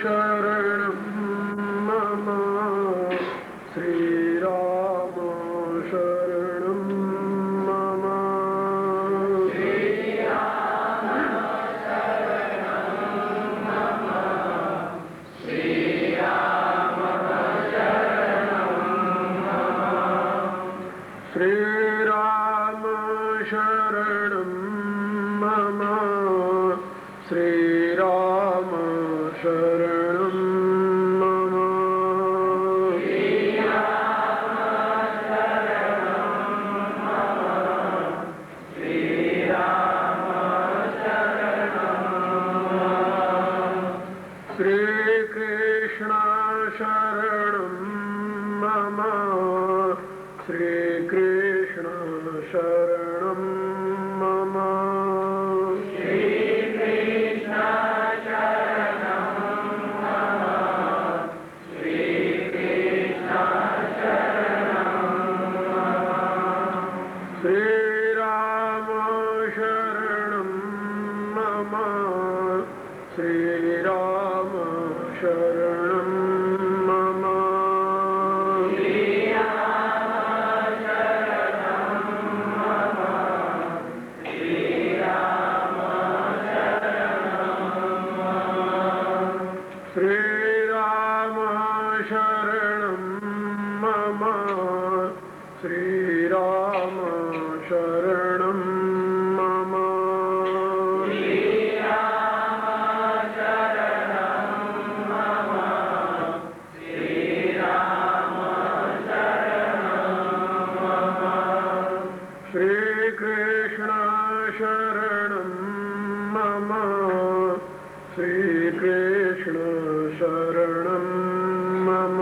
शरणं मम श्रीराम शरणं मम श्रीराम शरणं मम श्रीराम शरणं मम श्रीकृष्ण शरणं मम श्रीकृष्ण शरणं मम श्रीराम शरणं मम श्रीराम शरणं मम श्रीराम शरणं मम श्रीराम शरणं मम श्रीकृष्ण शरणं मम श्रीकृष्ण शरणं मम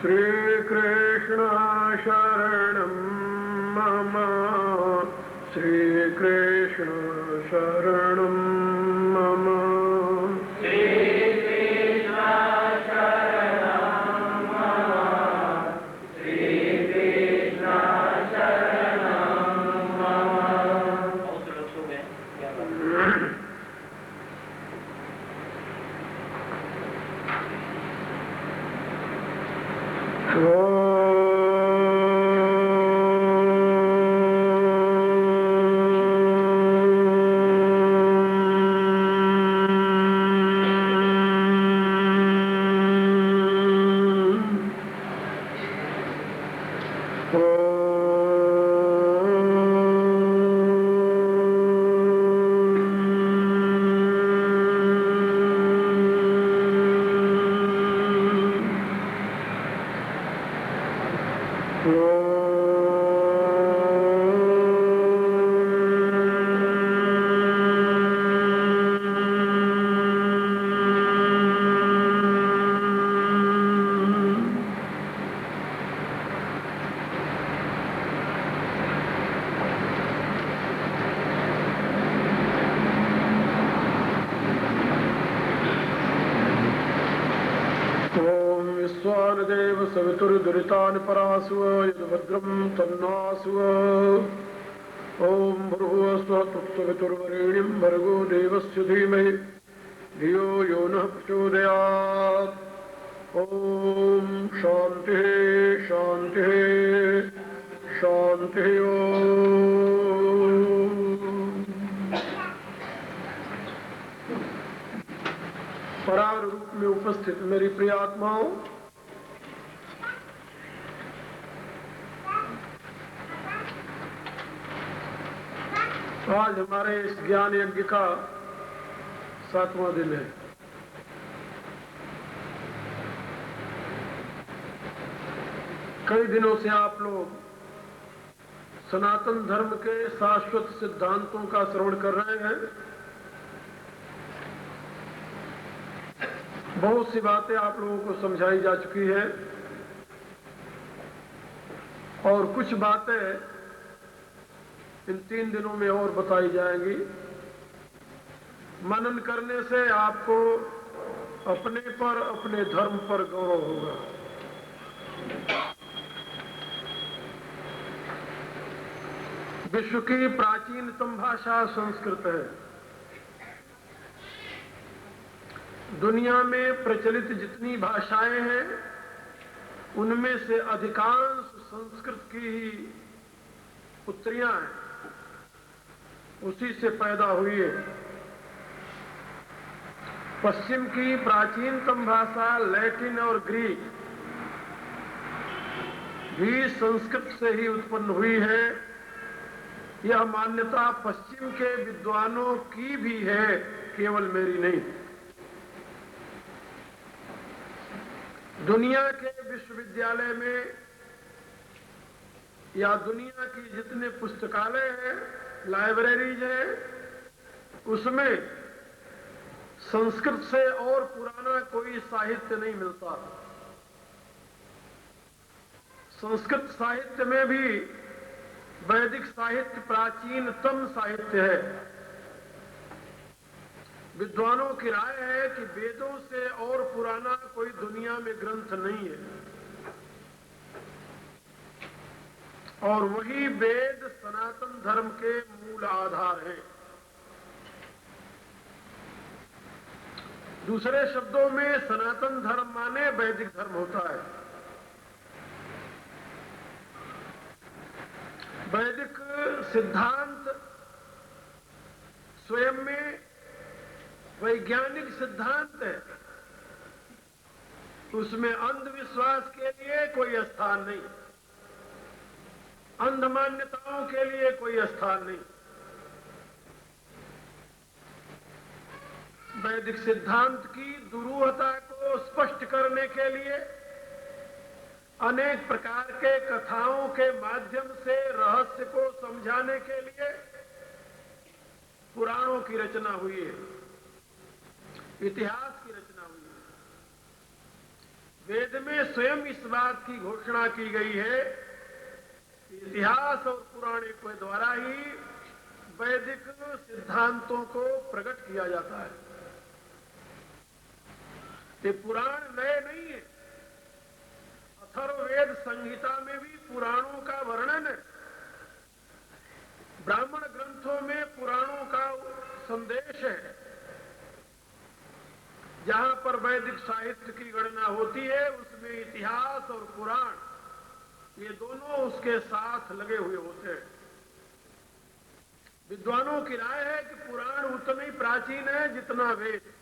श्रीकृष्ण शरणं मम श्रीकृष्ण शरणं मम विश्वानदेव सवितुर्दुरितानि परासुव यद्भद्रं तन्नासुव ॐ भूर्भुवस्सुवः तत्सवितुर्वरेण्यं भर्गो देवस्य धीमहि धियो यो नः प्रचोदयात् ॐ शान्तिः शान्तिः शान्तिः पराग रूप में उपस्थित मेरी प्रिय आत्माओं, आज हमारे इस ज्ञान यज्ञ का 7वां दिन है। कई दिनों से आप लोग सनातन धर्म के शाश्वत सिद्धांतों का श्रवण कर रहे हैं। बहुत सी बातें आप लोगों को समझाई जा चुकी है और कुछ बातें इन 3 दिनों में और बताई जाएंगी। मनन करने से आपको अपने पर, अपने धर्म पर गौरव होगा। विश्व की प्राचीनतम भाषा संस्कृत है। दुनिया में प्रचलित जितनी भाषाएं हैं उनमें से अधिकांश संस्कृत की ही पुत्रियां हैं, उसी से पैदा हुई है। पश्चिम की प्राचीनतम भाषा लैटिन और ग्रीक भी संस्कृत से ही उत्पन्न हुई है। यह मान्यता पश्चिम के विद्वानों की भी है, केवल मेरी नहीं। दुनिया के विश्वविद्यालय में या दुनिया की जितने पुस्तकालय हैं, लाइब्रेरीज हैं, उसमें संस्कृत से और पुराना कोई साहित्य नहीं मिलता। संस्कृत साहित्य में भी वैदिक साहित्य प्राचीनतम साहित्य है। विद्वानों की राय है कि वेदों से और पुराना कोई दुनिया में ग्रंथ नहीं है, और वही वेद सनातन धर्म के मूल आधार हैं। दूसरे शब्दों में सनातन धर्म माने वैदिक धर्म होता है। वैदिक सिद्धांत स्वयं में वैज्ञानिक सिद्धांत है, उसमें अंधविश्वास के लिए कोई स्थान नहीं, अंध मान्यताओं के लिए कोई स्थान नहीं। वैदिक सिद्धांत की दुरूहता को स्पष्ट करने के लिए अनेक प्रकार के कथाओं के माध्यम से रहस्य को समझाने के लिए पुराणों की रचना हुई है, इतिहास की रचना हुई है। वेद में स्वयं इस बात की घोषणा की गई है कि इतिहास और पुराणों के द्वारा ही वैदिक सिद्धांतों को प्रकट किया जाता है। ये पुराण नए नहीं है। अथर्ववेद संहिता में भी पुराणों का वर्णन है। ब्राह्मण ग्रंथों में पुराणों का संदेश है। जहां पर वैदिक साहित्य की गणना होती है उसमें इतिहास और पुराण ये दोनों उसके साथ लगे हुए होते हैं। विद्वानों की राय है कि पुराण उतना ही प्राचीन है जितना वेद।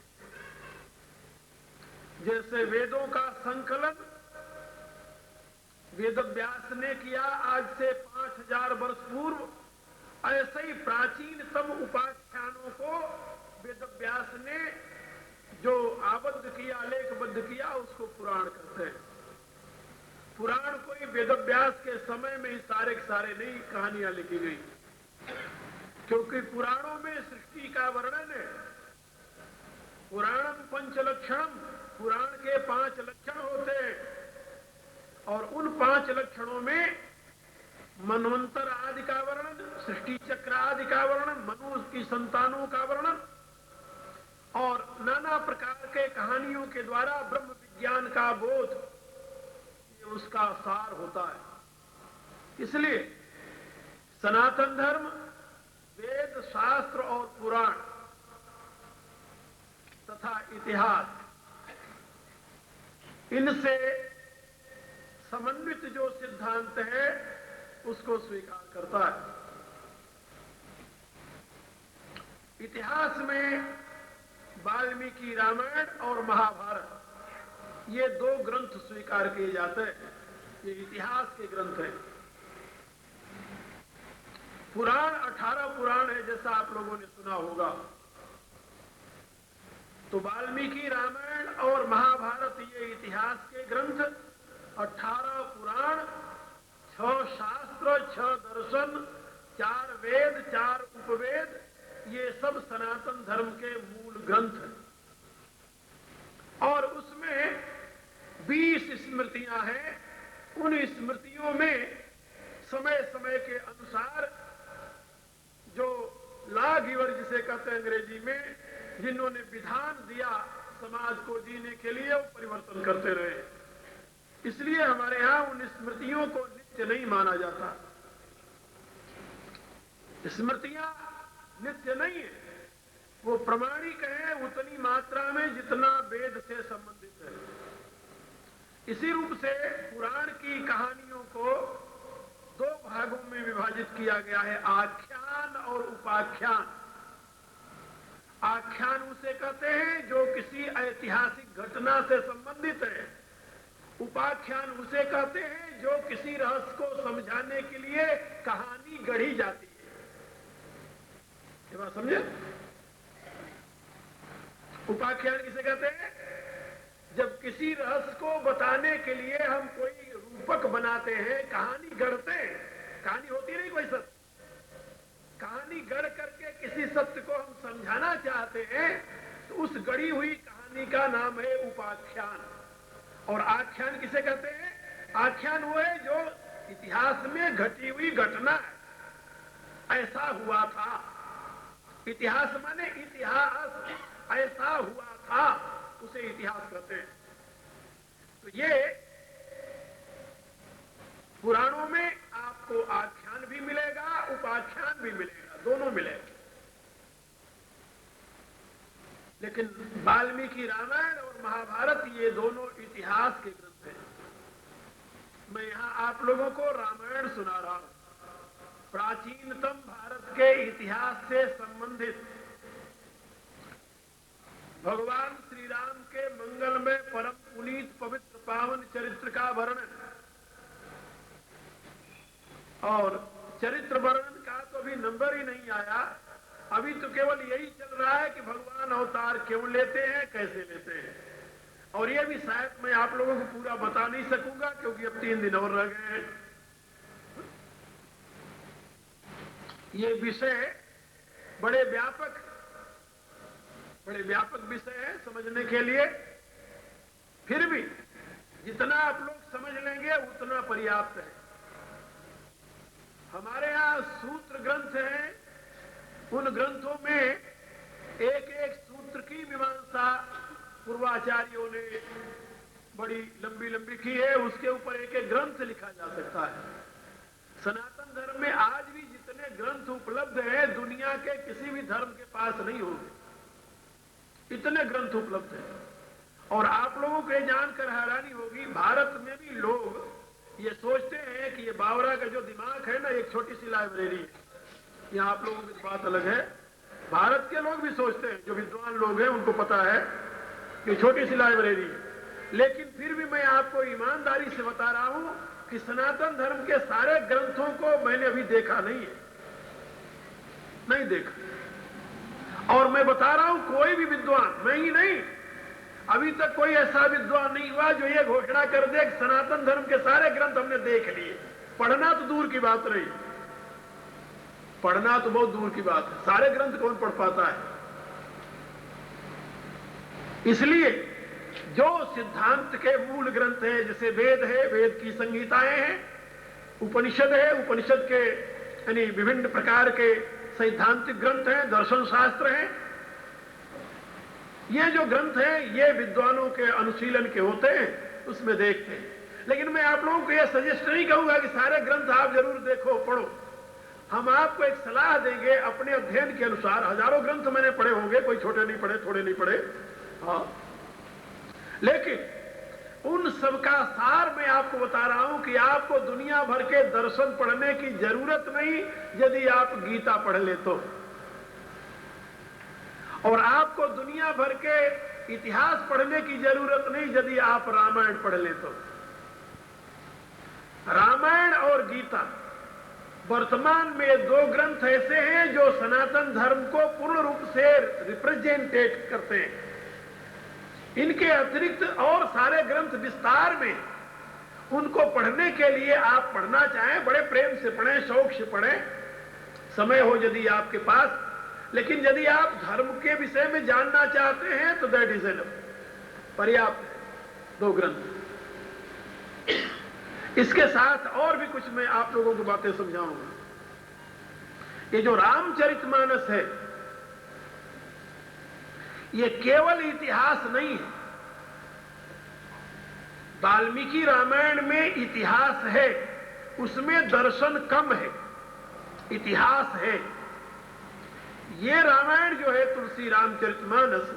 जैसे वेदों का संकलन वेदव्यास ने किया आज से 5000 वर्ष पूर्व, ऐसे ही प्राचीनतम उपाख्यानों को वेदव्यास ने जो आबद्ध किया, लेखबद्ध किया, उसको पुराण कहते हैं। पुराण कोई वेदव्यास के समय में ही सारे के सारे नहीं कहानियां लिखी गई, क्योंकि पुराणों में सृष्टि का वर्णन है। पुराणम पंचलक्षणम, पुराण के 5 लक्षण होते हैं, और उन 5 लक्षणों में मनवंतर आदि का वर्णन, सृष्टि चक्र आदि का वर्णन, मनुष्य की संतानों का वर्णन, और नाना प्रकार के कहानियों के द्वारा ब्रह्म विज्ञान का बोध, ये उसका सार होता है। इसलिए सनातन धर्म वेद, शास्त्र और पुराण तथा इतिहास, इनसे समन्वित जो सिद्धांत है उसको स्वीकार करता है। इतिहास में वाल्मीकि रामायण और महाभारत ये 2 ग्रंथ स्वीकार किए जाते हैं। ये इतिहास के ग्रंथ हैं। पुराण 18 पुराण है, जैसा आप लोगों ने सुना होगा। तो वाल्मीकि रामायण और महाभारत ये इतिहास के ग्रंथ, 18 पुराण, 6 शास्त्र, 6 दर्शन, 4 वेद, 4 उपवेद, ये सब सनातन धर्म के मूल ग्रंथ हैं। और उसमें 20 स्मृतियां हैं। उन स्मृतियों में समय समय के अनुसार जो लॉ गिवर जिसे कहते हैं अंग्रेजी में, जिन्होंने विधान दिया समाज को जीने के लिए, वो परिवर्तन करते रहे। इसलिए हमारे यहां उन स्मृतियों को नित्य नहीं माना जाता। स्मृतियां नित्य नहीं है, वो प्रमाणिक है उतनी मात्रा में जितना वेद से संबंधित है। इसी रूप से पुराण की कहानियों को दो भागों में विभाजित किया गया है, आख्यान और उपाख्यान। आख्यान उसे कहते हैं जो किसी ऐतिहासिक घटना से संबंधित है। उपाख्यान उसे कहते हैं जो किसी रहस्य को समझाने के लिए कहानी गढ़ी जाती है। ये बात समझे? उपाख्यान किसे कहते हैं? जब किसी रहस्य को बताने के लिए हम कोई रूपक बनाते हैं, कहानी गढ़ते हैं। कहानी होती नहीं कोई सत्य, कहानी गढ़ करके किसी सत्य को हम समझाना चाहते हैं, तो उस गढ़ी हुई कहानी का नाम है उपाख्यान। और आख्यान किसे कहते हैं? आख्यान वो है जो इतिहास में घटी हुई घटना है, ऐसा हुआ था। इतिहास माने इतिहास, ऐसा हुआ था, उसे इतिहास कहते हैं। तो ये पुराणों में आपको आख्यान भी मिलेगा, उपाख्यान भी मिलेगा, दोनों मिलेगा। लेकिन वाल्मीकि रामायण और महाभारत ये दोनों इतिहास के ग्रंथ हैं। मैं यहां आप लोगों को रामायण सुना रहा हूं, प्राचीनतम भारत के इतिहास से संबंधित भगवान श्री राम के मंगल में परम पुनीत पवित्र पावन चरित्र का वर्णन। और चरित्र वर्णन का तो अभी नंबर ही नहीं आया, अभी तो केवल यही चल रहा है कि भगवान अवतार क्यों लेते हैं, कैसे लेते हैं। और ये भी शायद मैं आप लोगों को पूरा बता नहीं सकूंगा, क्योंकि अब 3 दिन और रह गए हैं। ये विषय बड़े व्यापक विषय है समझने के लिए। फिर भी जितना आप लोग समझ लेंगे उतना पर्याप्त है। हमारे यहां सूत्र ग्रंथ हैं, उन ग्रंथों में एक एक सूत्र की मीमांसा पूर्वाचार्यों ने बड़ी लंबी लंबी की है, उसके ऊपर एक एक ग्रंथ लिखा जा सकता है। सनातन धर्म में आज भी जितने ग्रंथ उपलब्ध हैं, दुनिया के किसी भी धर्म के पास नहीं होंगे, इतने ग्रंथ उपलब्ध हैं। और आप लोगों को यह जानकर हैरानी होगी, भारत में भी लोग ये सोचते हैं कि ये बावरा का जो दिमाग है ना, एक छोटी सी लाइब्रेरी है। यहाँ आप लोगों की बात अलग है, भारत के लोग भी सोचते हैं, जो विद्वान लोग हैं उनको पता है कि छोटी सी लाइब्रेरी है। लेकिन फिर भी मैं आपको ईमानदारी से बता रहा हूं कि सनातन धर्म के सारे ग्रंथों को मैंने अभी देखा नहीं है, नहीं देखा। और मैं बता रहा हूं कोई भी विद्वान, मैं ही नहीं, अभी तक कोई ऐसा विद्वान नहीं हुआ जो ये घोषणा कर दे कि सनातन धर्म के सारे ग्रंथ हमने देख लिए। पढ़ना तो दूर की बात रही, पढ़ना तो बहुत दूर की बात है, सारे ग्रंथ कौन पढ़ पाता है। इसलिए जो सिद्धांत के मूल ग्रंथ हैं, जैसे वेद है, वेद की संहिताएं हैं, उपनिषद है, उपनिषद के यानी विभिन्न प्रकार के सैद्धांतिक ग्रंथ हैं, दर्शन शास्त्र हैं, ये जो ग्रंथ हैं ये विद्वानों के अनुशीलन के होते हैं, उसमें देखते हैं। लेकिन मैं आप लोगों को यह सजेस्ट नहीं कहूंगा कि सारे ग्रंथ आप जरूर देखो, पढ़ो। हम आपको एक सलाह देंगे अपने अध्ययन के अनुसार। हजारों ग्रंथ मैंने पढ़े होंगे, कोई छोटे नहीं पढ़े, थोड़े नहीं पढ़े, हाँ, लेकिन उन सबका सार मैं आपको बता रहा हूं कि आपको दुनिया भर के दर्शन पढ़ने की जरूरत नहीं यदि आप गीता पढ़ ले तो, और आपको दुनिया भर के इतिहास पढ़ने की जरूरत नहीं यदि आप रामायण पढ़ ले तो। रामायण और गीता वर्तमान में दो ग्रंथ ऐसे हैं जो सनातन धर्म को पूर्ण रूप से रिप्रेजेंटेट करते हैं। इनके अतिरिक्त और सारे ग्रंथ विस्तार में, उनको पढ़ने के लिए आप पढ़ना चाहें बड़े प्रेम से पढ़ें, शौक से पढ़ें, समय हो यदि आपके पास। लेकिन यदि आप धर्म के विषय में जानना चाहते हैं तो दैट इज एनफ, पर्याप्त 2 ग्रंथ। इसके साथ और भी कुछ मैं आप लोगों को बातें समझाऊंगा। ये जो रामचरितमानस है ये केवल इतिहास नहीं है। वाल्मीकि रामायण में इतिहास है, उसमें दर्शन कम है। इतिहास है। ये रामायण जो है तुलसी रामचरितमानस,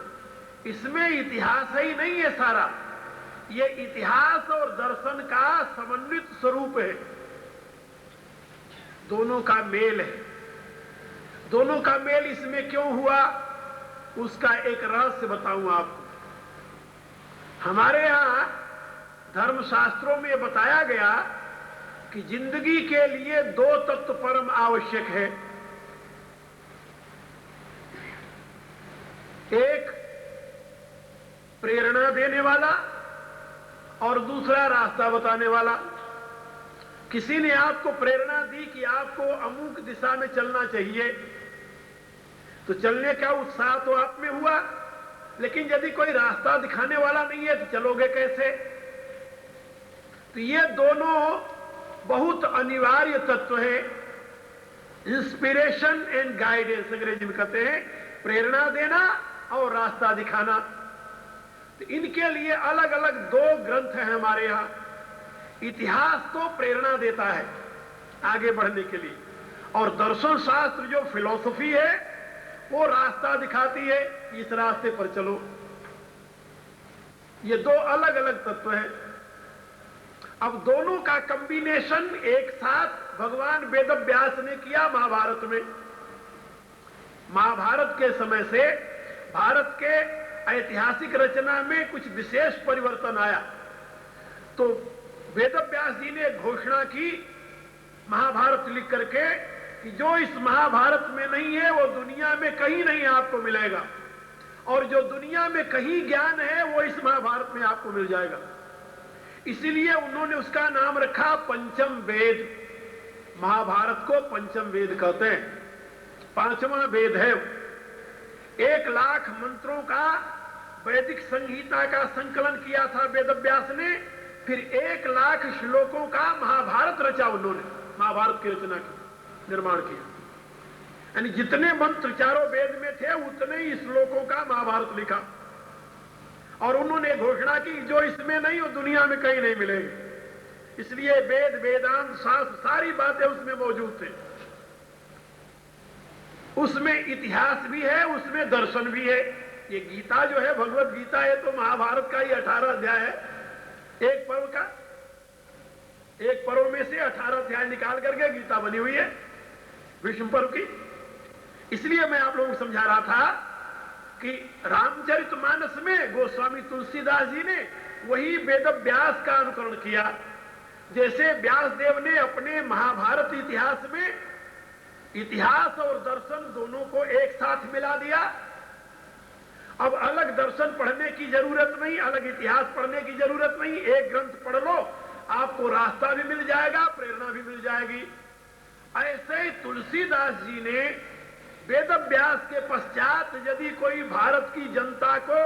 इसमें इतिहास ही नहीं है सारा, ये इतिहास और दर्शन का समन्वित स्वरूप है। दोनों का मेल है। दोनों का मेल इसमें क्यों हुआ, उसका एक रहस्य बताऊं आपको। हमारे यहां धर्मशास्त्रों में बताया गया कि जिंदगी के लिए दो तत्व परम आवश्यक है। एक प्रेरणा देने वाला और दूसरा रास्ता बताने वाला। किसी ने आपको प्रेरणा दी कि आपको अमुक दिशा में चलना चाहिए, तो चलने का उत्साह तो आप में हुआ, लेकिन यदि कोई रास्ता दिखाने वाला नहीं है तो चलोगे कैसे? तो ये दोनों बहुत अनिवार्य तत्व है। इंस्पिरेशन एंड गाइडेंस अंग्रेजी में कहते हैं, प्रेरणा देना और रास्ता दिखाना। तो इनके लिए अलग अलग दो ग्रंथ हैं हमारे यहां। इतिहास तो प्रेरणा देता है आगे बढ़ने के लिए, और दर्शन शास्त्र जो फिलॉसफी है वो रास्ता दिखाती है, इस रास्ते पर चलो। ये दो अलग अलग तत्व हैं। अब दोनों का कॉम्बिनेशन एक साथ भगवान वेदव्यास ने किया महाभारत में। महाभारत के समय से भारत के ऐतिहासिक रचना में कुछ विशेष परिवर्तन आया, तो वेदव्यास जी ने घोषणा की महाभारत लिख करके कि जो इस महाभारत में नहीं है वो दुनिया में कहीं नहीं आपको मिलेगा, और जो दुनिया में कहीं ज्ञान है वो इस महाभारत में आपको मिल जाएगा। इसीलिए उन्होंने उसका नाम रखा पंचम वेद। महाभारत को पंचम वेद कहते हैं, पांचवा वेद है। 1,00,000 मंत्रों का वैदिक संहिता का संकलन किया था वेदव्यास ने, फिर 1,00,000 श्लोकों का महाभारत रचा। उन्होंने महाभारत की रचना की, निर्माण किया। यानी जितने मंत्र चारों वेद में थे उतने ही श्लोकों का महाभारत लिखा, और उन्होंने घोषणा की जो इसमें नहीं वो दुनिया में कहीं नहीं मिलेगी। इसलिए वेद, वेदांत, शास्त्र सारी बातें उसमें मौजूद थे। उसमें इतिहास भी है, उसमें दर्शन भी है। ये गीता जो है, भगवत गीता है, तो महाभारत का ही 18 अध्याय है एक पर्व का। एक पर्व में से 18 अध्याय निकाल करके गीता बनी हुई है विष्णु पर्व की। इसलिए मैं आप लोगों को समझा रहा था कि रामचरितमानस में गोस्वामी तुलसीदास जी ने वही वेदव्यास का अनुकरण किया। जैसे व्यासदेव ने अपने महाभारत इतिहास में इतिहास और दर्शन दोनों को एक साथ मिला दिया। अब अलग दर्शन पढ़ने की जरूरत नहीं, अलग इतिहास पढ़ने की जरूरत नहीं, एक ग्रंथ पढ़ लो, आपको रास्ता भी मिल जाएगा, प्रेरणा भी मिल जाएगी। ऐसे ही तुलसीदास जी ने वेदव्यास के पश्चात यदि कोई भारत की जनता को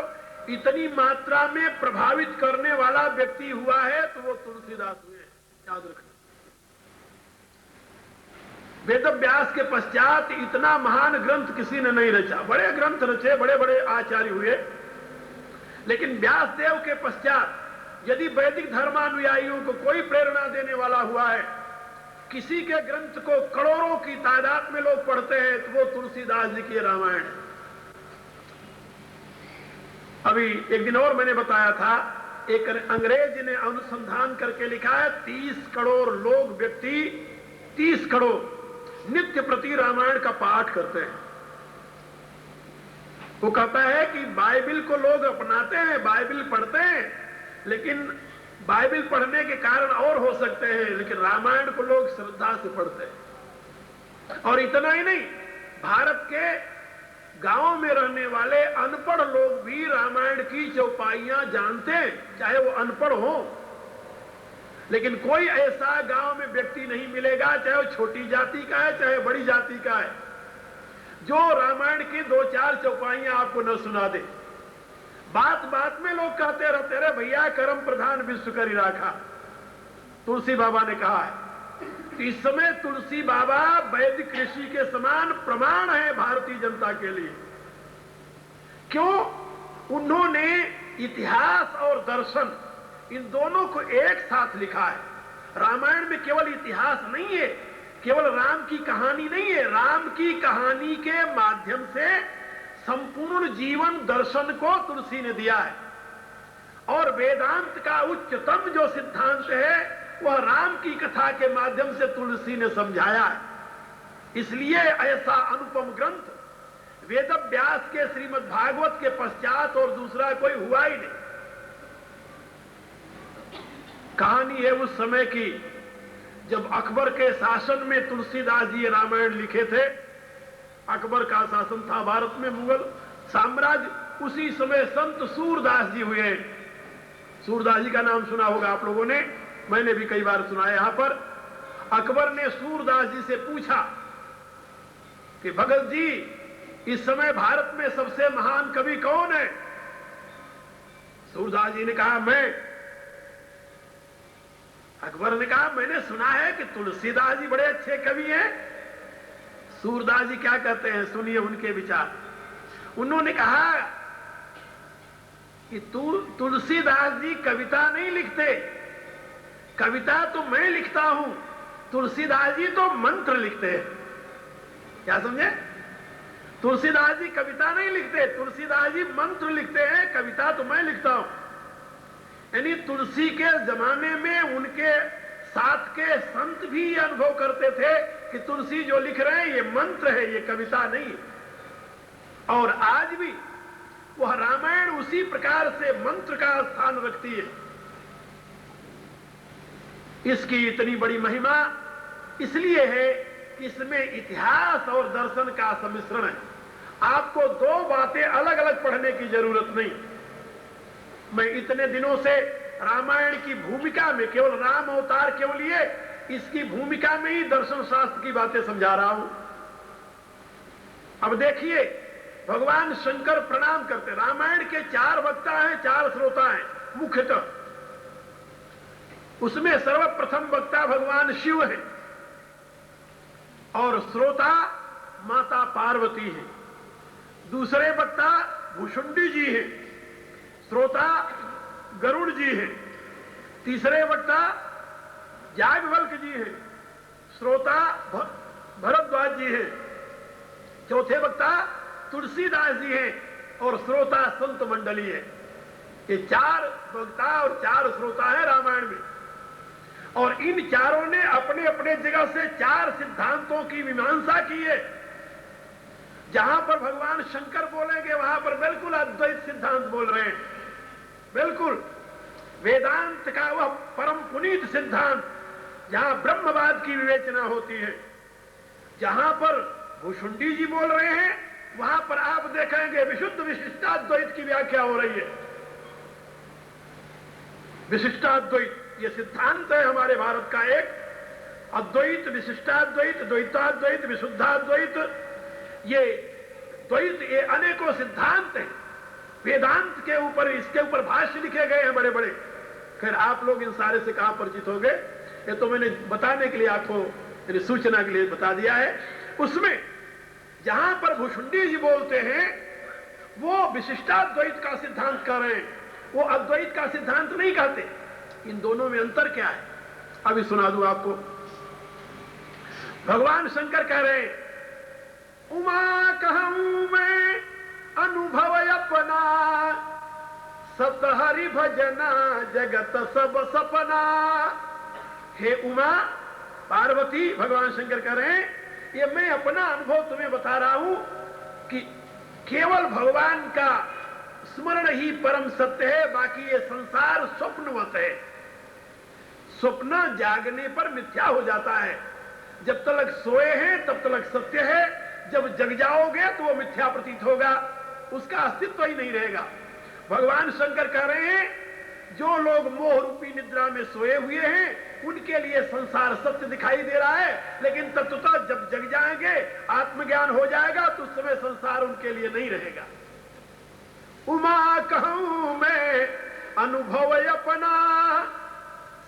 इतनी मात्रा में प्रभावित करने वाला व्यक्ति हुआ है तो वो तुलसीदास हुए, याद रखना। वेदव्यास के पश्चात इतना महान ग्रंथ किसी ने नहीं रचा। बड़े ग्रंथ रचे, बड़े बड़े आचार्य हुए, लेकिन व्यासदेव के पश्चात यदि वैदिक धर्मानुयायियों को कोई प्रेरणा देने वाला हुआ है, किसी के ग्रंथ को करोड़ों की तादाद में लोग पढ़ते हैं, तो वो तुलसीदास जी की रामायण। अभी एक दिन और मैंने बताया था, एक अंग्रेज ने अनुसंधान करके लिखा है 30 करोड़ लोग, व्यक्ति 30 करोड़ नित्य प्रति रामायण का पाठ करते हैं। वो कहता है कि बाइबिल को लोग अपनाते हैं, बाइबिल पढ़ते हैं, लेकिन बाइबिल पढ़ने के कारण और हो सकते हैं, लेकिन रामायण को लोग श्रद्धा से पढ़ते हैं। और इतना ही नहीं, भारत के गांवों में रहने वाले अनपढ़ लोग भी रामायण की चौपाइयां जानते हैं, चाहे वो अनपढ़ हो। लेकिन कोई ऐसा गांव में व्यक्ति नहीं मिलेगा, चाहे वो छोटी जाति का है चाहे बड़ी जाति का है, जो रामायण की 2-4 चौपाइयां आपको न सुना दे। बात बात में लोग कहते रहते रहे, भैया कर्म प्रधान विश्व करी राखा, तुलसी बाबा ने कहा है। इस समय तुलसी बाबा वैदिक ऋषि के समान प्रमाण है भारतीय जनता के लिए। क्यों? उन्होंने इतिहास और दर्शन इन दोनों को एक साथ लिखा है। रामायण में केवल इतिहास नहीं है, केवल राम की कहानी नहीं है, राम की कहानी के माध्यम से संपूर्ण जीवन दर्शन को तुलसी ने दिया है। और वेदांत का उच्चतम जो सिद्धांत है वह राम की कथा के माध्यम से तुलसी ने समझाया है। इसलिए ऐसा अनुपम ग्रंथ वेद व्यास के श्रीमद् भागवत के पश्चात और दूसरा कोई हुआ ही नहीं। कहानी है उस समय की जब अकबर के शासन में तुलसीदास जी रामायण लिखे थे। अकबर का शासन था भारत में, मुगल साम्राज्य। उसी समय संत सूरदास जी हुए। सूरदास जी का नाम सुना होगा आप लोगों ने, मैंने भी कई बार सुना है। यहां पर अकबर ने सूरदास जी से पूछा कि भगत जी, इस समय भारत में सबसे महान कवि कौन है? सूरदास जी ने कहा मैं। अकबर ने कहा मैंने सुना है कि तुलसीदास जी बड़े अच्छे कवि हैं। सूरदास जी क्या कहते हैं, सुनिए उनके विचार। उन्होंने कहा कि तुलसीदास जी कविता नहीं लिखते, कविता तो मैं लिखता हूं, तुलसीदास जी तो मंत्र लिखते हैं। क्या समझे? तुलसीदास जी कविता नहीं लिखते, तुलसीदास जी मंत्र लिखते हैं, कविता तो मैं लिखता हूं। यानी तुलसी के जमाने में उनके साथ के संत भी ये अनुभव करते थे कि तुलसी जो लिख रहे हैं ये मंत्र है, ये कविता नहीं। और आज भी वह रामायण उसी प्रकार से मंत्र का स्थान रखती है। इसकी इतनी बड़ी महिमा इसलिए है कि इसमें इतिहास और दर्शन का सम्मिश्रण है। आपको दो बातें अलग अलग पढ़ने की जरूरत नहीं। मैं इतने दिनों से रामायण की भूमिका में, केवल राम अवतार क्यों लिए, इसकी भूमिका में ही दर्शन शास्त्र की बातें समझा रहा हूं। अब देखिए, भगवान शंकर प्रणाम करते। रामायण के 4 वक्ता हैं, 4 श्रोता हैं मुख्यतः। उसमें सर्वप्रथम वक्ता भगवान शिव है और श्रोता माता पार्वती है। दूसरे वक्ता भुषुंडी जी हैं, श्रोता गरुड़ जी हैं। तीसरे वक्ता याज्ञवल्क्य जी हैं, श्रोता भरद्वाज जी हैं। चौथे वक्ता तुलसीदास जी हैं और श्रोता संत मंडली है। ये 4 वक्ता और 4 श्रोता है रामायण में। और इन चारों ने अपने अपने जगह से 4 सिद्धांतों की मीमांसा की है। जहां पर भगवान शंकर बोलेंगे वहां पर बिल्कुल अद्वैत सिद्धांत बोल रहे हैं। बिल्कुल वेदांत का वह परम पुनीत सिद्धांत जहां ब्रह्मवाद की विवेचना होती है। जहां पर भुषुंडी जी बोल रहे हैं वहां पर आप देखेंगे विशुद्ध विशिष्टाद्वैत की व्याख्या हो रही है। विशिष्टाद्वैत ये सिद्धांत है हमारे भारत का एक। अद्वैत, विशिष्टाद्वैत, द्वैताद्वैत, विशुद्धाद्वैत, ये द्वैत, ये अनेकों सिद्धांत हैं। वेदांत के ऊपर, इसके ऊपर भाष्य लिखे गए हैं बड़े बड़े। खैर आप लोग इन सारे से कहां परिचित हो गए, ये तो मैंने बताने के लिए आपको सूचना के लिए बता दिया है। उसमें जहां पर भुषुंडी जी बोलते हैं वो विशिष्टाद्वैत का सिद्धांत कर रहे हैं, वो अद्वैत का सिद्धांत नहीं कहते। इन दोनों में अंतर क्या है अभी सुना दूं आपको। भगवान शंकर कह रहे हैं, उमा कहूं मैं अनुभव अपना, सत हरि भजना जगत सब सपना। हे उमा पार्वती, भगवान शंकर कह रहे हैं ये मैं अपना अनुभव तुम्हें बता रहा हूं कि केवल भगवान का स्मरण ही परम सत्य है, बाकी ये संसार स्वप्नवत है। स्वप्न जागने पर मिथ्या हो जाता है। जब तक सोए हैं तब तक सत्य है, जब जग जाओगे तो वो मिथ्या प्रतीत होगा, उसका अस्तित्व ही नहीं रहेगा। भगवान शंकर कह रहे हैं जो लोग मोह रूपी निद्रा में सोए हुए हैं उनके लिए संसार सत्य दिखाई दे रहा है, लेकिन तत्वतः जब जग जाएंगे, आत्मज्ञान हो जाएगा तो उस समय संसार उनके लिए नहीं रहेगा। उमा कहूं मैं अनुभव अपना,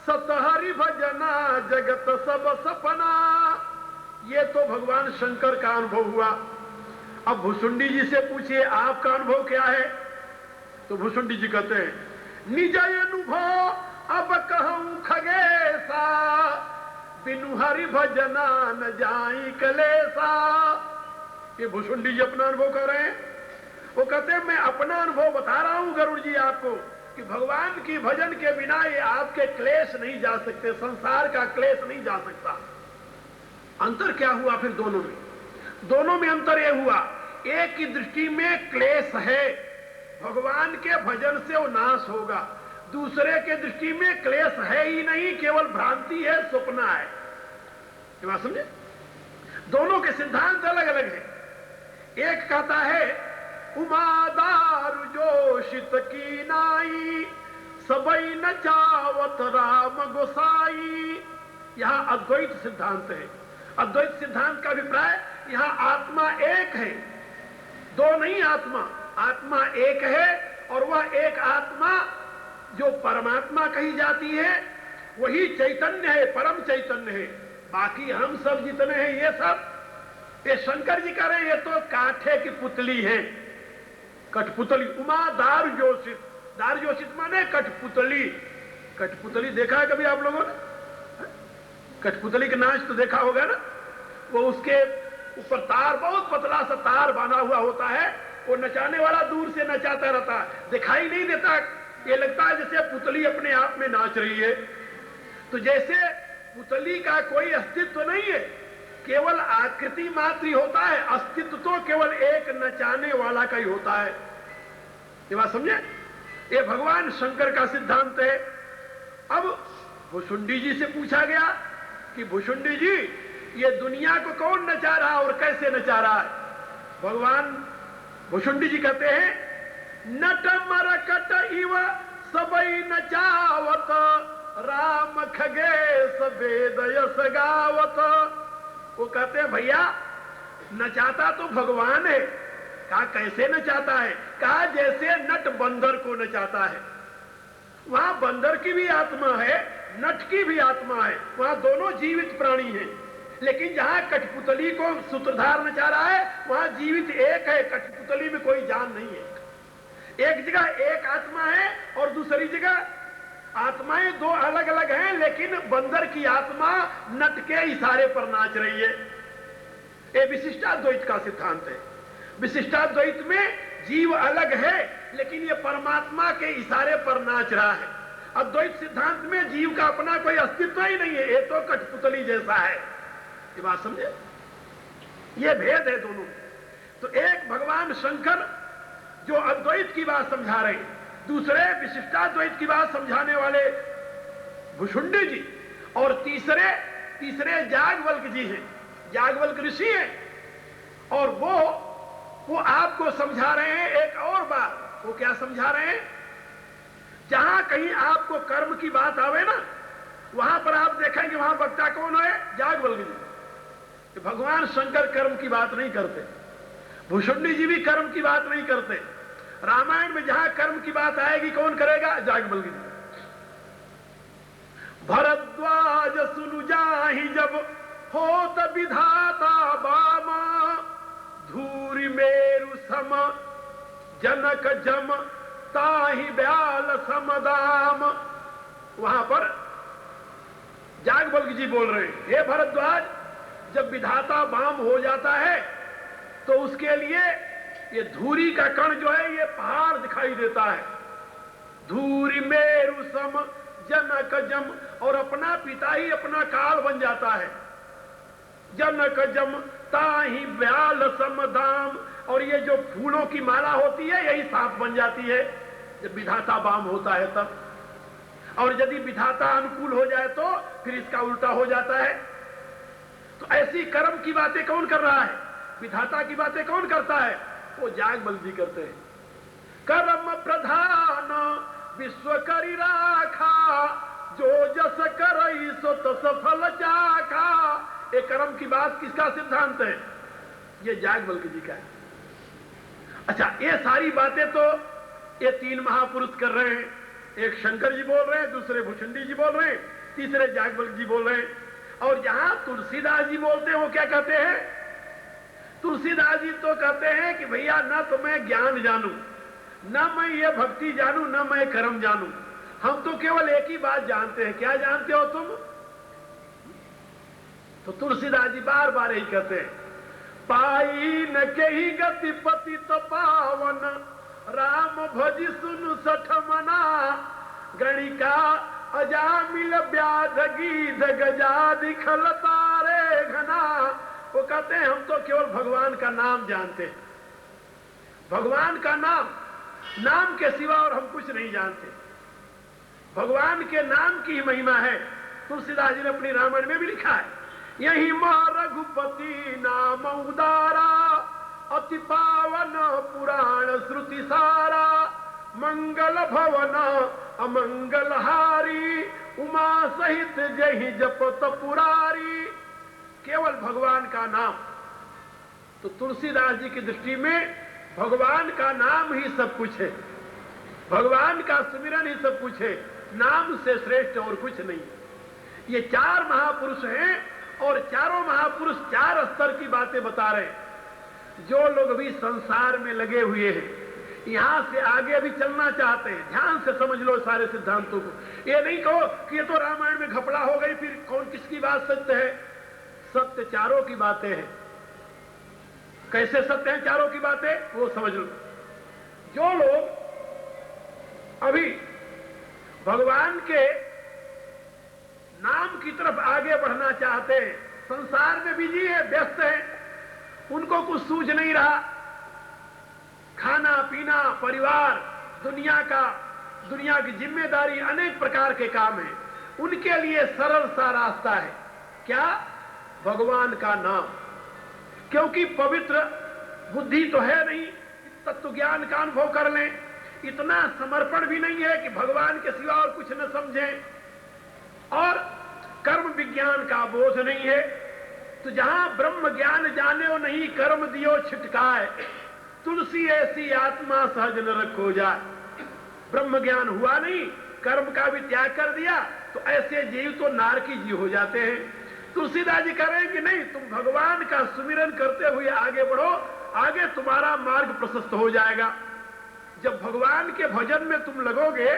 सत हरि भजना जगत सब सपना। ये तो भगवान शंकर का अनुभव हुआ। अब भुषुंडी जी से पूछिए आपका अनुभव क्या है? तो भुषुंडी जी कहते हैं निज अनुभव अब कहूं खगेसा, बिनु हरि भजना न जाई कलेसा। ये भुषुंडी जी अपना अनुभव कर रहे हैं। वो कहते हैं मैं अपना अनुभव बता रहा हूं गरुड़ जी आपको कि भगवान की भजन के बिना ये आपके क्लेश नहीं जा सकते, संसार का क्लेश नहीं जा सकता। अंतर क्या हुआ फिर दोनों में? दोनों में अंतर यह हुआ, एक की दृष्टि में क्लेश है, भगवान के भजन से वो नाश होगा। दूसरे के दृष्टि में क्लेश है ही नहीं, केवल भ्रांति है, सपना है। ये बात समझे? दोनों के सिद्धांत अलग अलग है। एक कहता है उमादार जोशित की नाई, सबई नचावत राम गोसाई। यहां अद्वैत सिद्धांत है। अद्वैत सिद्धांत का अभिप्राय यहां आत्मा एक है, दो नहीं आत्मा, आत्मा एक है और वह एक आत्मा जो परमात्मा कही जाती है वही चैतन्य है, परम चैतन्य है। बाकी हम सब जितने हैं ये सब, ये शंकर जी कह रहे हैं ये तो काठे की पुतली है, कठपुतली। उमा दार जोशित, दार जोशित माने कठपुतली। कठपुतली देखा है कभी आप लोगों ने? कठपुतली का नाच तो देखा होगा ना, वो उसके ऊपर तार, बहुत पतला सा तार बांधा हुआ होता है, वो नचाने वाला दूर से नचाता रहता है, दिखाई नहीं देता, ये लगता है जैसे पुतली अपने आप में नाच रही है। तो जैसे पुतली का कोई अस्तित्व नहीं है, केवल आकृति मात्र ही होता है, अस्तित्व तो केवल एक नचाने वाला का ही होता है। ये बात समझे? ये भगवान शंकर का सिद्धांत है। अब भुषुंडी जी से पूछा गया कि भुषुंडी जी ये दुनिया को कौन नचा रहा और कैसे नचा रहा है? भगवान भुषुंडी जी कहते हैं नट मरकट इव सबई नचावत, राम खगेश वेद यस गावत। वो कहते हैं भैया नचाता तो भगवान है। कहा कैसे नचाता है? कहा जैसे नट बंदर को नचाता है। वहां बंदर की भी आत्मा है, नट की भी आत्मा है, वहां दोनों जीवित प्राणी हैं। लेकिन जहां कठपुतली को सूत्रधार नचा रहा है वहां जीवित एक है, कठपुतली में कोई जान नहीं है। एक जगह एक आत्मा है और दूसरी जगह आत्माएं दो अलग अलग हैं, लेकिन बंदर की आत्मा नट के इशारे पर नाच रही है। ये विशिष्टाद्वैत का सिद्धांत है। विशिष्टाद्वैत में जीव अलग है लेकिन ये परमात्मा के इशारे पर नाच रहा है। अद्वैत सिद्धांत में जीव का अपना कोई अस्तित्व ही नहीं है, ये तो कठपुतली जैसा है। ये बात समझे? ये भेद है दोनों। तो एक भगवान शंकर जो अद्वैत की बात समझा रहे हैं, दूसरे विशिष्टाद्वैत की बात समझाने वाले भुषुंडी जी, और तीसरे याज्ञवल्क्य जी हैं। याज्ञवल्क्य ऋषि हैं और वो आपको समझा रहे हैं एक और बात। वो क्या समझा रहे हैं? जहां कहीं आपको कर्म की बात आवे ना, वहां पर आप देखेंगे वहां वक्ता कौन है? याज्ञवल्क्य जी। भगवान शंकर कर्म की बात नहीं करते, भुषुंडी जी भी कर्म की बात नहीं करते। रामायण में जहां कर्म की बात आएगी कौन करेगा? याज्ञवल्क्य जी। भरद्वाज सुनु जाहि जब होत विधाता बामा, धूरि मेरु सम जनक जम ताहि ब्याल समदाम। वहां पर याज्ञवल्क्य जी बोल रहे हैं, हे भरद्वाज, जब विधाता बाम हो जाता है तो उसके लिए ये धूरी का कण जो है ये पहाड़ दिखाई देता है। धूरी मेरु सम जनक जम, और अपना पिता ही अपना काल बन जाता है। जनक जम ताहि ब्याल समदाम, और ये जो फूलों की माला होती है यही सांप बन जाती है जब विधाता बाम होता है तब। और यदि विधाता अनुकूल हो जाए तो फिर इसका उल्टा हो जाता है। तो ऐसी कर्म की बातें कौन कर रहा है? विधाता की बातें कौन करता है? वो याज्ञवल्क्य जी करते हैं। कर्म प्रधान विश्व करि राखा, जो जस करई सो तस फल चाखा। ये कर्म की बात किसका सिद्धांत है? ये याज्ञवल्क्य जी का है। अच्छा, ये सारी बातें तो ये तीन महापुरुष कर रहे हैं। एक शंकर जी बोल रहे हैं, दूसरे भुषुंडी जी बोल रहे हैं, तीसरे याज्ञवल्क्य जी बोल रहे हैं। और जहां तुलसीदास जी बोलते हैं वो क्या कहते हैं? तुलसीदास जी तो कहते हैं कि भैया न तो मैं ज्ञान जानूं, न मैं ये भक्ति जानूं, न मैं कर्म जानूं, हम तो केवल एक ही बात जानते हैं। क्या जानते हो तुम? तो तुलसीदास जी बार बार यही कहते हैं, पाई न कही गति पति तो पावन, राम भजी सुन सठ मना, गणिका अजामिल व्याध गीध गजा दिखल तारे घना। वो कहते हैं हम तो केवल भगवान का नाम जानते हैं, भगवान का नाम, नाम के सिवा और हम कुछ नहीं जानते। भगवान के नाम की महिमा है। तुलसीदास जी ने अपनी रामायण में भी लिखा है, यही मां रघुपति नाम उदारा, अति पावन पुराण श्रुति सारा, मंगल भवन अमंगल हारी, उमा सहित जहि जपत पुरारी। केवल भगवान का नाम। तो तुलसीदास जी की दृष्टि में भगवान का नाम ही सब कुछ है, भगवान का सुमिरन ही सब कुछ है, नाम से श्रेष्ठ और कुछ नहीं। ये चार महापुरुष हैं और चारों महापुरुष चार स्तर की बातें बता रहे हैं। जो लोग भी संसार में लगे हुए हैं, यहां से आगे भी चलना चाहते हैं, ध्यान से समझ लो सारे सिद्धांतों को। ये नहीं कहो कि ये तो रामायण में घपला हो गई, फिर कौन किसकी बात सत्य है। सत्य चारों की बातें हैं। कैसे सत्य हैं चारों की बातें, वो समझ लो। जो लोग अभी भगवान के नाम की तरफ आगे बढ़ना चाहते हैं, संसार में बिजी है, व्यस्त है, उनको कुछ सूझ नहीं रहा, खाना पीना, परिवार, दुनिया की जिम्मेदारी, अनेक प्रकार के काम हैं, उनके लिए सरल सा रास्ता है क्या? भगवान का नाम। क्योंकि पवित्र बुद्धि तो है नहीं, तत्व ज्ञान का अनुभव कर लें, इतना समर्पण भी नहीं है कि भगवान के सिवा और कुछ न समझें, और कर्म विज्ञान का बोध नहीं है। तो जहां ब्रह्म ज्ञान जाने हो नहीं, कर्म दियो छिटकाए, तुलसी ऐसी आत्मा सहज न रखो जाए। ब्रह्म ज्ञान हुआ नहीं, कर्म का भी त्याग कर दिया, तो ऐसे जीव तो नारकी जीव हो जाते हैं। तुलसीदास जी कह रहे हैं कि नहीं, तुम भगवान का सुमिरन करते हुए आगे बढ़ो, आगे तुम्हारा मार्ग प्रशस्त हो जाएगा। जब भगवान के भजन में तुम लगोगे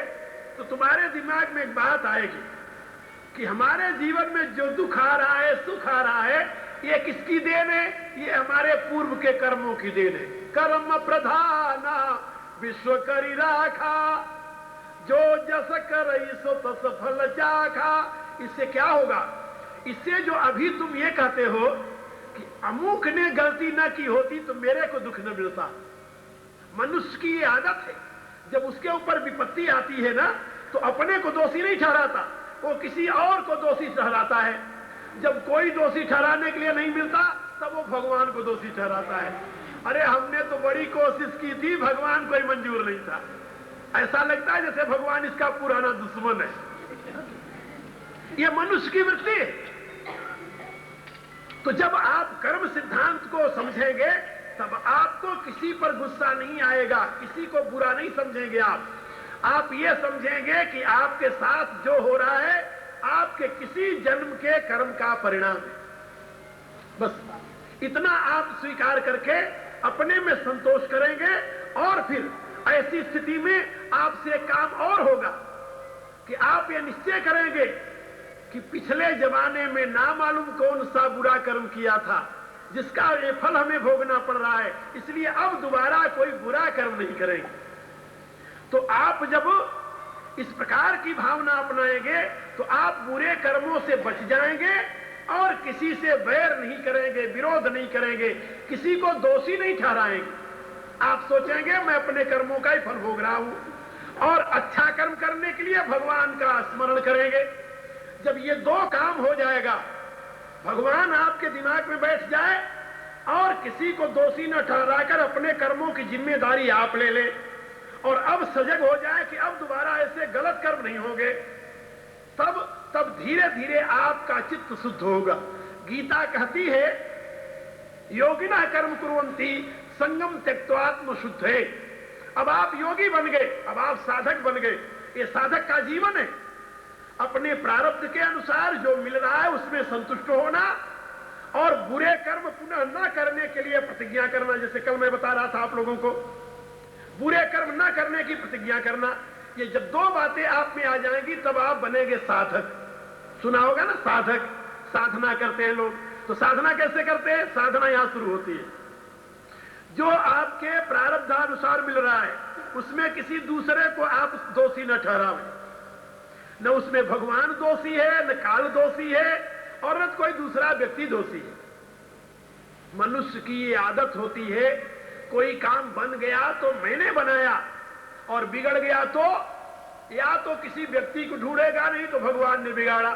तो तुम्हारे दिमाग में एक बात आएगी कि हमारे जीवन में जो दुख आ रहा है, सुख आ रहा है, ये किसकी देन है? ये हमारे पूर्व के कर्मों की देन है। कर्म प्रधाना विश्व करी राखा, जो जस करई सो तस फल चाखा। इससे क्या होगा? इससे जो अभी तुम ये कहते हो कि अमुक ने गलती न की होती तो मेरे को दुख न मिलता, मनुष्य की ये आदत है, जब उसके ऊपर विपत्ति आती है ना, तो अपने को दोषी नहीं ठहराता, वो किसी और को दोषी ठहराता है। जब कोई दोषी ठहराने के लिए नहीं मिलता, तब वो भगवान को दोषी ठहराता है। अरे हमने तो बड़ी कोशिश की थी, भगवान को ही मंजूर नहीं था। ऐसा लगता है जैसे भगवान इसका पुराना दुश्मन है। ये मनुष्य की वृत्ति है। तो जब आप कर्म सिद्धांत को समझेंगे, तब आपको किसी पर गुस्सा नहीं आएगा, किसी को बुरा नहीं समझेंगे। आप ये समझेंगे कि आपके साथ जो हो रहा है आपके किसी जन्म के कर्म का परिणाम है। बस इतना आप स्वीकार करके अपने में संतोष करेंगे, और फिर ऐसी स्थिति में आपसे काम और होगा कि आप ये निश्चय करेंगे कि पिछले जमाने में ना मालूम कौन सा बुरा कर्म किया था, जिसका ये फल हमें भोगना पड़ रहा है, इसलिए अब दोबारा कोई बुरा कर्म नहीं करेंगे। तो आप जब इस प्रकार की भावना अपनाएंगे तो आप बुरे कर्मों से बच जाएंगे और किसी से वैर नहीं करेंगे, विरोध नहीं करेंगे, किसी को दोषी नहीं ठहराएंगे। आप सोचेंगे मैं अपने कर्मों का ही फल भोग रहा हूं, और अच्छा कर्म करने के लिए भगवान का स्मरण करेंगे। जब ये दो काम हो जाएगा, भगवान आपके दिमाग में बैठ जाए और किसी को दोषी न ठहराकर अपने कर्मों की जिम्मेदारी आप ले लें, और अब सजग हो जाए कि अब दोबारा ऐसे गलत कर्म नहीं होंगे, तब धीरे धीरे आपका चित्त शुद्ध होगा। गीता कहती है योगिना कर्म कुर्वन्ति संगम त्यक्त्वात्म शुद्धे। अब आप योगी बन गए, अब आप साधक बन गए। ये साधक का जीवन है, अपने प्रारब्ध के अनुसार जो मिल रहा है उसमें संतुष्ट होना, और बुरे कर्म पुनः न करने के लिए प्रतिज्ञा करना। जैसे कल मैं बता रहा था आप लोगों को, बुरे कर्म न करने की प्रतिज्ञा करना। ये जब दो बातें आप में आ जाएंगी तब आप बनेंगे साधक। सुना होगा ना साधक, साधना करते हैं लोग। तो साधना कैसे करते हैं? साधना यहां शुरू होती है। जो आपके प्रारब्धानुसार मिल रहा है उसमें किसी दूसरे को आप दोषी न ठहरावें। न उसमें भगवान दोषी है, न काल दोषी है, और न कोई दूसरा व्यक्ति दोषी है। मनुष्य की ये आदत होती है, कोई काम बन गया तो मैंने बनाया, और बिगड़ गया तो या तो किसी व्यक्ति को ढूंढेगा, नहीं तो भगवान ने बिगाड़ा।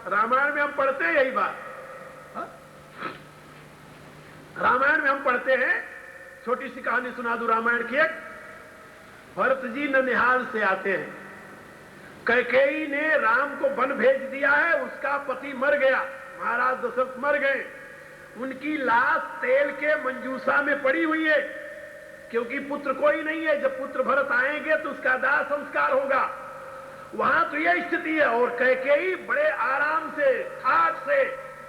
रामायण में हम पढ़ते हैं यही बात। रामायण में हम पढ़ते हैं, छोटी सी कहानी सुना दूं रामायण की एक। भरत जी ननिहाल से आते हैं। कैकेयी ने राम को वन भेज दिया है, उसका पति मर गया, महाराज दशरथ मर गए। उनकी लाश तेल के मंजूसा में पड़ी हुई है, क्योंकि पुत्र कोई नहीं है। जब पुत्र भरत आएंगे तो उसका दाह संस्कार होगा। वहां तो यह स्थिति है, और कैकेयी बड़े आराम से ठाट से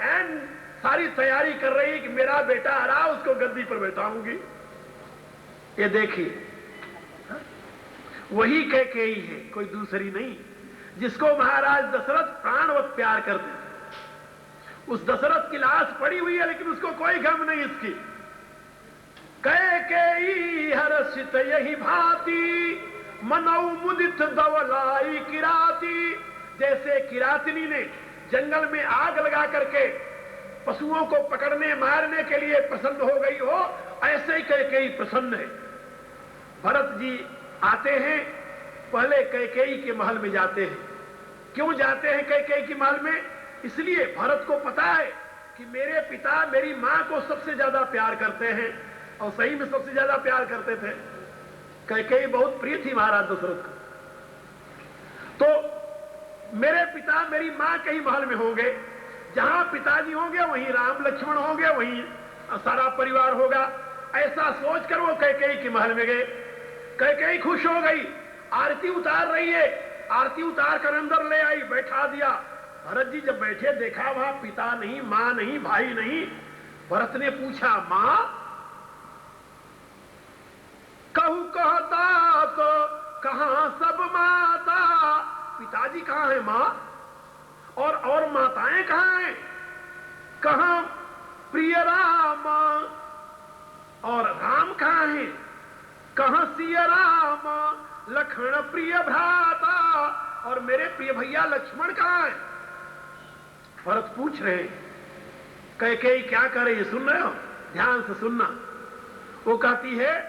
एन सारी तैयारी कर रही है कि मेरा बेटा आ रहा, उसको गद्दी पर बैठाऊंगी। ये देखिए, वही कैकेयी है, कोई दूसरी नहीं, जिसको महाराज दशरथ प्राणवत प्यार करते थे। उस दशरथ की लाश पड़ी हुई है, लेकिन उसको कोई गम नहीं इसकी। कैकेयी हर्षित यही भांति, मनौ मुदित दवलाई किराती। जैसे किरातिनी ने जंगल में आग लगा करके पशुओं को पकड़ने मारने के लिए प्रसन्न हो गई हो, ऐसे ही कैकेयी प्रसन्न है। भरत जी आते हैं, पहले कैकेयी के महल में जाते हैं। क्यों जाते हैं कैकेयी के महल में? इसलिए भरत को पता है कि मेरे पिता मेरी मां को सबसे ज्यादा प्यार करते हैं, और सही में सबसे ज्यादा प्यार करते थे। कैकेयी बहुत प्रिय थी महाराज दशरथ को। तो मेरे पिता मेरी मां के ही महल में होंगे, जहां पिताजी होंगे वहीं राम लक्ष्मण होंगे, वहीं सारा परिवार होगा। ऐसा सोचकर वो कैकेयी के महल में गए। कैकेयी खुश हो गई, आरती उतार रही है, आरती उतार कर अंदर ले आई, बैठा दिया। भरत जी जब बैठे, देखा वहां पिता नहीं, मां नहीं, भाई नहीं। भरत ने पूछा, मां? कहू कहता तो कहां सब माता? पिताजी कहां है मां? और माताएं कहां हैं? कहां प्रिय राम? और राम कहां है? कहां सिय राम लखन प्रिय भ्राता? और मेरे प्रिय भैया लक्ष्मण कहां है? भरत पूछ रहे। कैकेयी क्या करे, ये सुन रहे हो? ध्यान से सुनना। वो कहती है,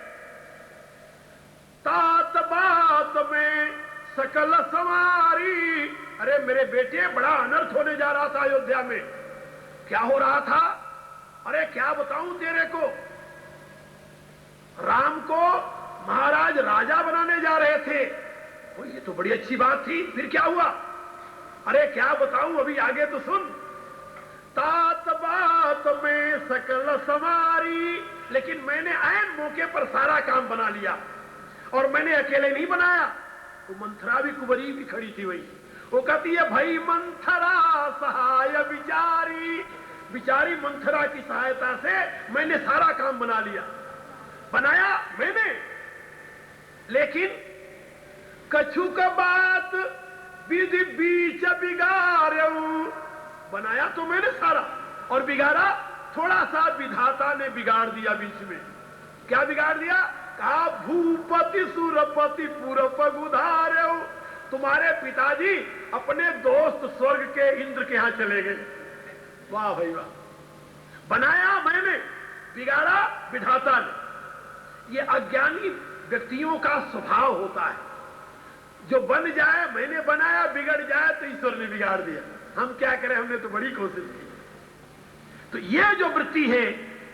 तात बात में सकल समारी। अरे मेरे बेटे, बड़ा अनर्थ होने जा रहा था अयोध्या में। क्या हो रहा था? अरे क्या बताऊं तेरे को। राम को महाराज राजा बनाने जा रहे थे। ओ, ये तो बड़ी अच्छी बात थी। फिर क्या हुआ? अरे क्या बताऊं, अभी आगे तो सुन। तात बात में सकल समारी, लेकिन मैंने ऐन मौके पर सारा काम बना लिया, और मैंने अकेले नहीं बनाया। तो मंथरा भी कुंवरी भी खड़ी थी वही। वो कहती है, भाई मंथरा सहाय विचारी। बिचारी मंथरा की सहायता से मैंने सारा काम बना लिया। बनाया मैंने, लेकिन कछु का बात विधि बीच बिगाड़ू। बनाया तो मैंने सारा, और बिगाड़ा थोड़ा सा विधाता ने बिगाड़ दिया बीच में। क्या बिगाड़ दिया? कहा, भूपति सुरपति पूरपग उधारे। तुम्हारे पिताजी अपने दोस्त स्वर्ग के इंद्र के यहां चले गए। वाह भाई वाह। बनाया मैंने, बिगाड़ा विधाता ने। ये अज्ञानी व्यक्तियों का स्वभाव होता है। जो बन जाए, मैंने बनाया, बिगड़ जाए तो ईश्वर ने बिगाड़ दिया। हम क्या करें, हमने तो बड़ी कोशिश की। तो ये जो वृत्ति है,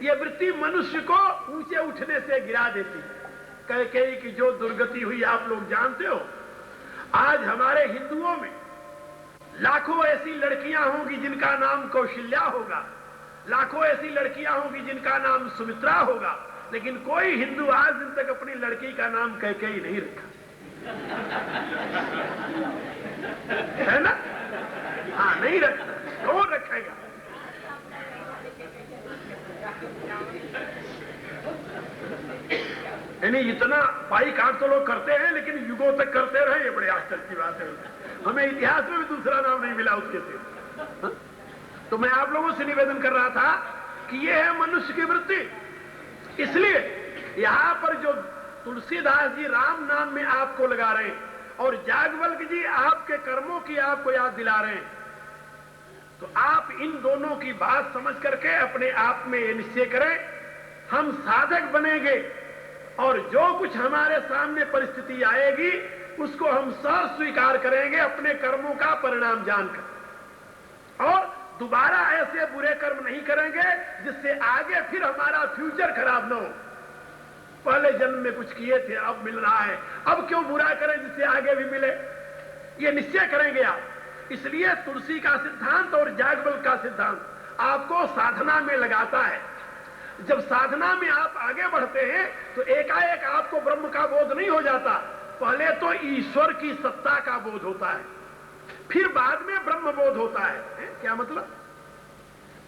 ये वृत्ति मनुष्य को ऊंचे उठने से गिरा देती है। कैकेयी की जो दुर्गति हुई आप लोग जानते हो। आज हमारे हिंदुओं में लाखों ऐसी लड़कियां होंगी जिनका नाम कौशल्या होगा, लाखों ऐसी लड़कियां होंगी जिनका नाम सुमित्रा होगा, लेकिन कोई हिंदू आज दिन तक अपनी लड़की का नाम कैकेयी नहीं रखा है ना? हाँ, नहीं रखता। कौन रखेगा? यानी इतना पाई काट तो लोग करते हैं, लेकिन युगों तक करते रहे, ये बड़े आश्चर्य की बात है। हमें इतिहास में भी दूसरा नाम नहीं मिला उसके से। तो मैं आप लोगों से निवेदन कर रहा था कि यह है मनुष्य की वृत्ति। इसलिए यहां पर जो तुलसीदास जी राम नाम में आपको लगा रहे हैं और याज्ञवल्क्य जी आपके कर्मों की आपको याद दिला रहे हैं, तो आप इन दोनों की बात समझ करके अपने आप में ये निश्चय करें, हम साधक बनेंगे और जो कुछ हमारे सामने परिस्थिति आएगी उसको हम सहर्ष स्वीकार करेंगे अपने कर्मों का परिणाम जानकर, और दोबारा ऐसे बुरे कर्म नहीं करेंगे जिससे आगे फिर हमारा फ्यूचर खराब ना हो। पहले जन्म में कुछ किए थे, अब मिल रहा है, अब क्यों बुरा करें जिससे आगे भी मिले, ये निश्चय करेंगे आप। इसलिए तुलसी का सिद्धांत और याज्ञवल्क्य का सिद्धांत आपको साधना में लगाता है। जब साधना में आप आगे बढ़ते हैं तो एकाएक आपको ब्रह्म का बोध नहीं हो जाता, पहले तो ईश्वर की सत्ता का बोध होता है, फिर बाद में ब्रह्म बोध होता है। क्या मतलब?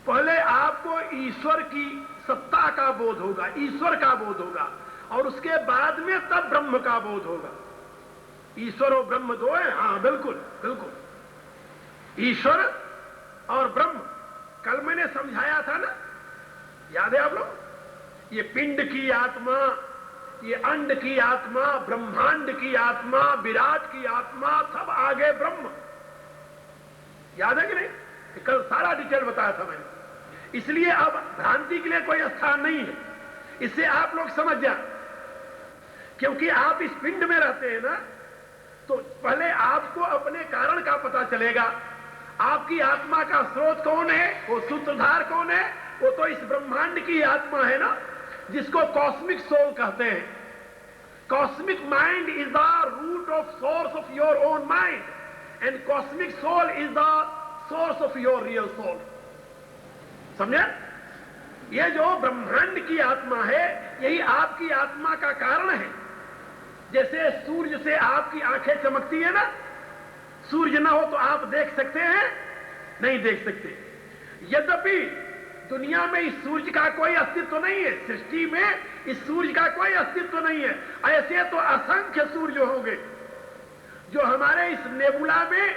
पहले आपको ईश्वर की सत्ता का बोध होगा, ईश्वर का बोध होगा, और उसके बाद में तब ब्रह्म का बोध होगा। ईश्वर और ब्रह्म दो है? हाँ बिल्कुल बिल्कुल, ईश्वर और ब्रह्म। कल मैंने समझाया था ना, याद है आप लोग? ये पिंड की आत्मा, ये अंड की आत्मा, ब्रह्मांड की आत्मा, विराट की आत्मा, सब आगे ब्रह्म। याद है कि नहीं? कल सारा डिटेल बताया था मैंने। इसलिए अब भ्रांति के लिए कोई स्थान नहीं है, इससे आप लोग समझ जाए। क्योंकि आप इस पिंड में रहते हैं ना, तो पहले आपको अपने कारण का पता चलेगा। आपकी आत्मा का स्रोत कौन है, वो सूत्रधार कौन है? वो तो इस ब्रह्मांड की आत्मा है ना, जिसको कॉस्मिक सोल कहते हैं। Cosmic mind is the root of source of your own mind, and cosmic soul is the source of your real soul. समझे? ये जो ब्रह्मांड की आत्मा है, यही आपकी आत्मा का कारण है। जैसे सूर्य से आपकी आंखें चमकती है ना, सूर्य ना हो तो आप देख सकते हैं? नहीं देख सकते। यद्यपि दुनिया में इस सूर्य का कोई अस्तित्व नहीं है, सृष्टि में इस सूर्य का कोई अस्तित्व नहीं है। ऐसे तो असंख्य सूर्य होंगे। जो हमारे इस नेबुला में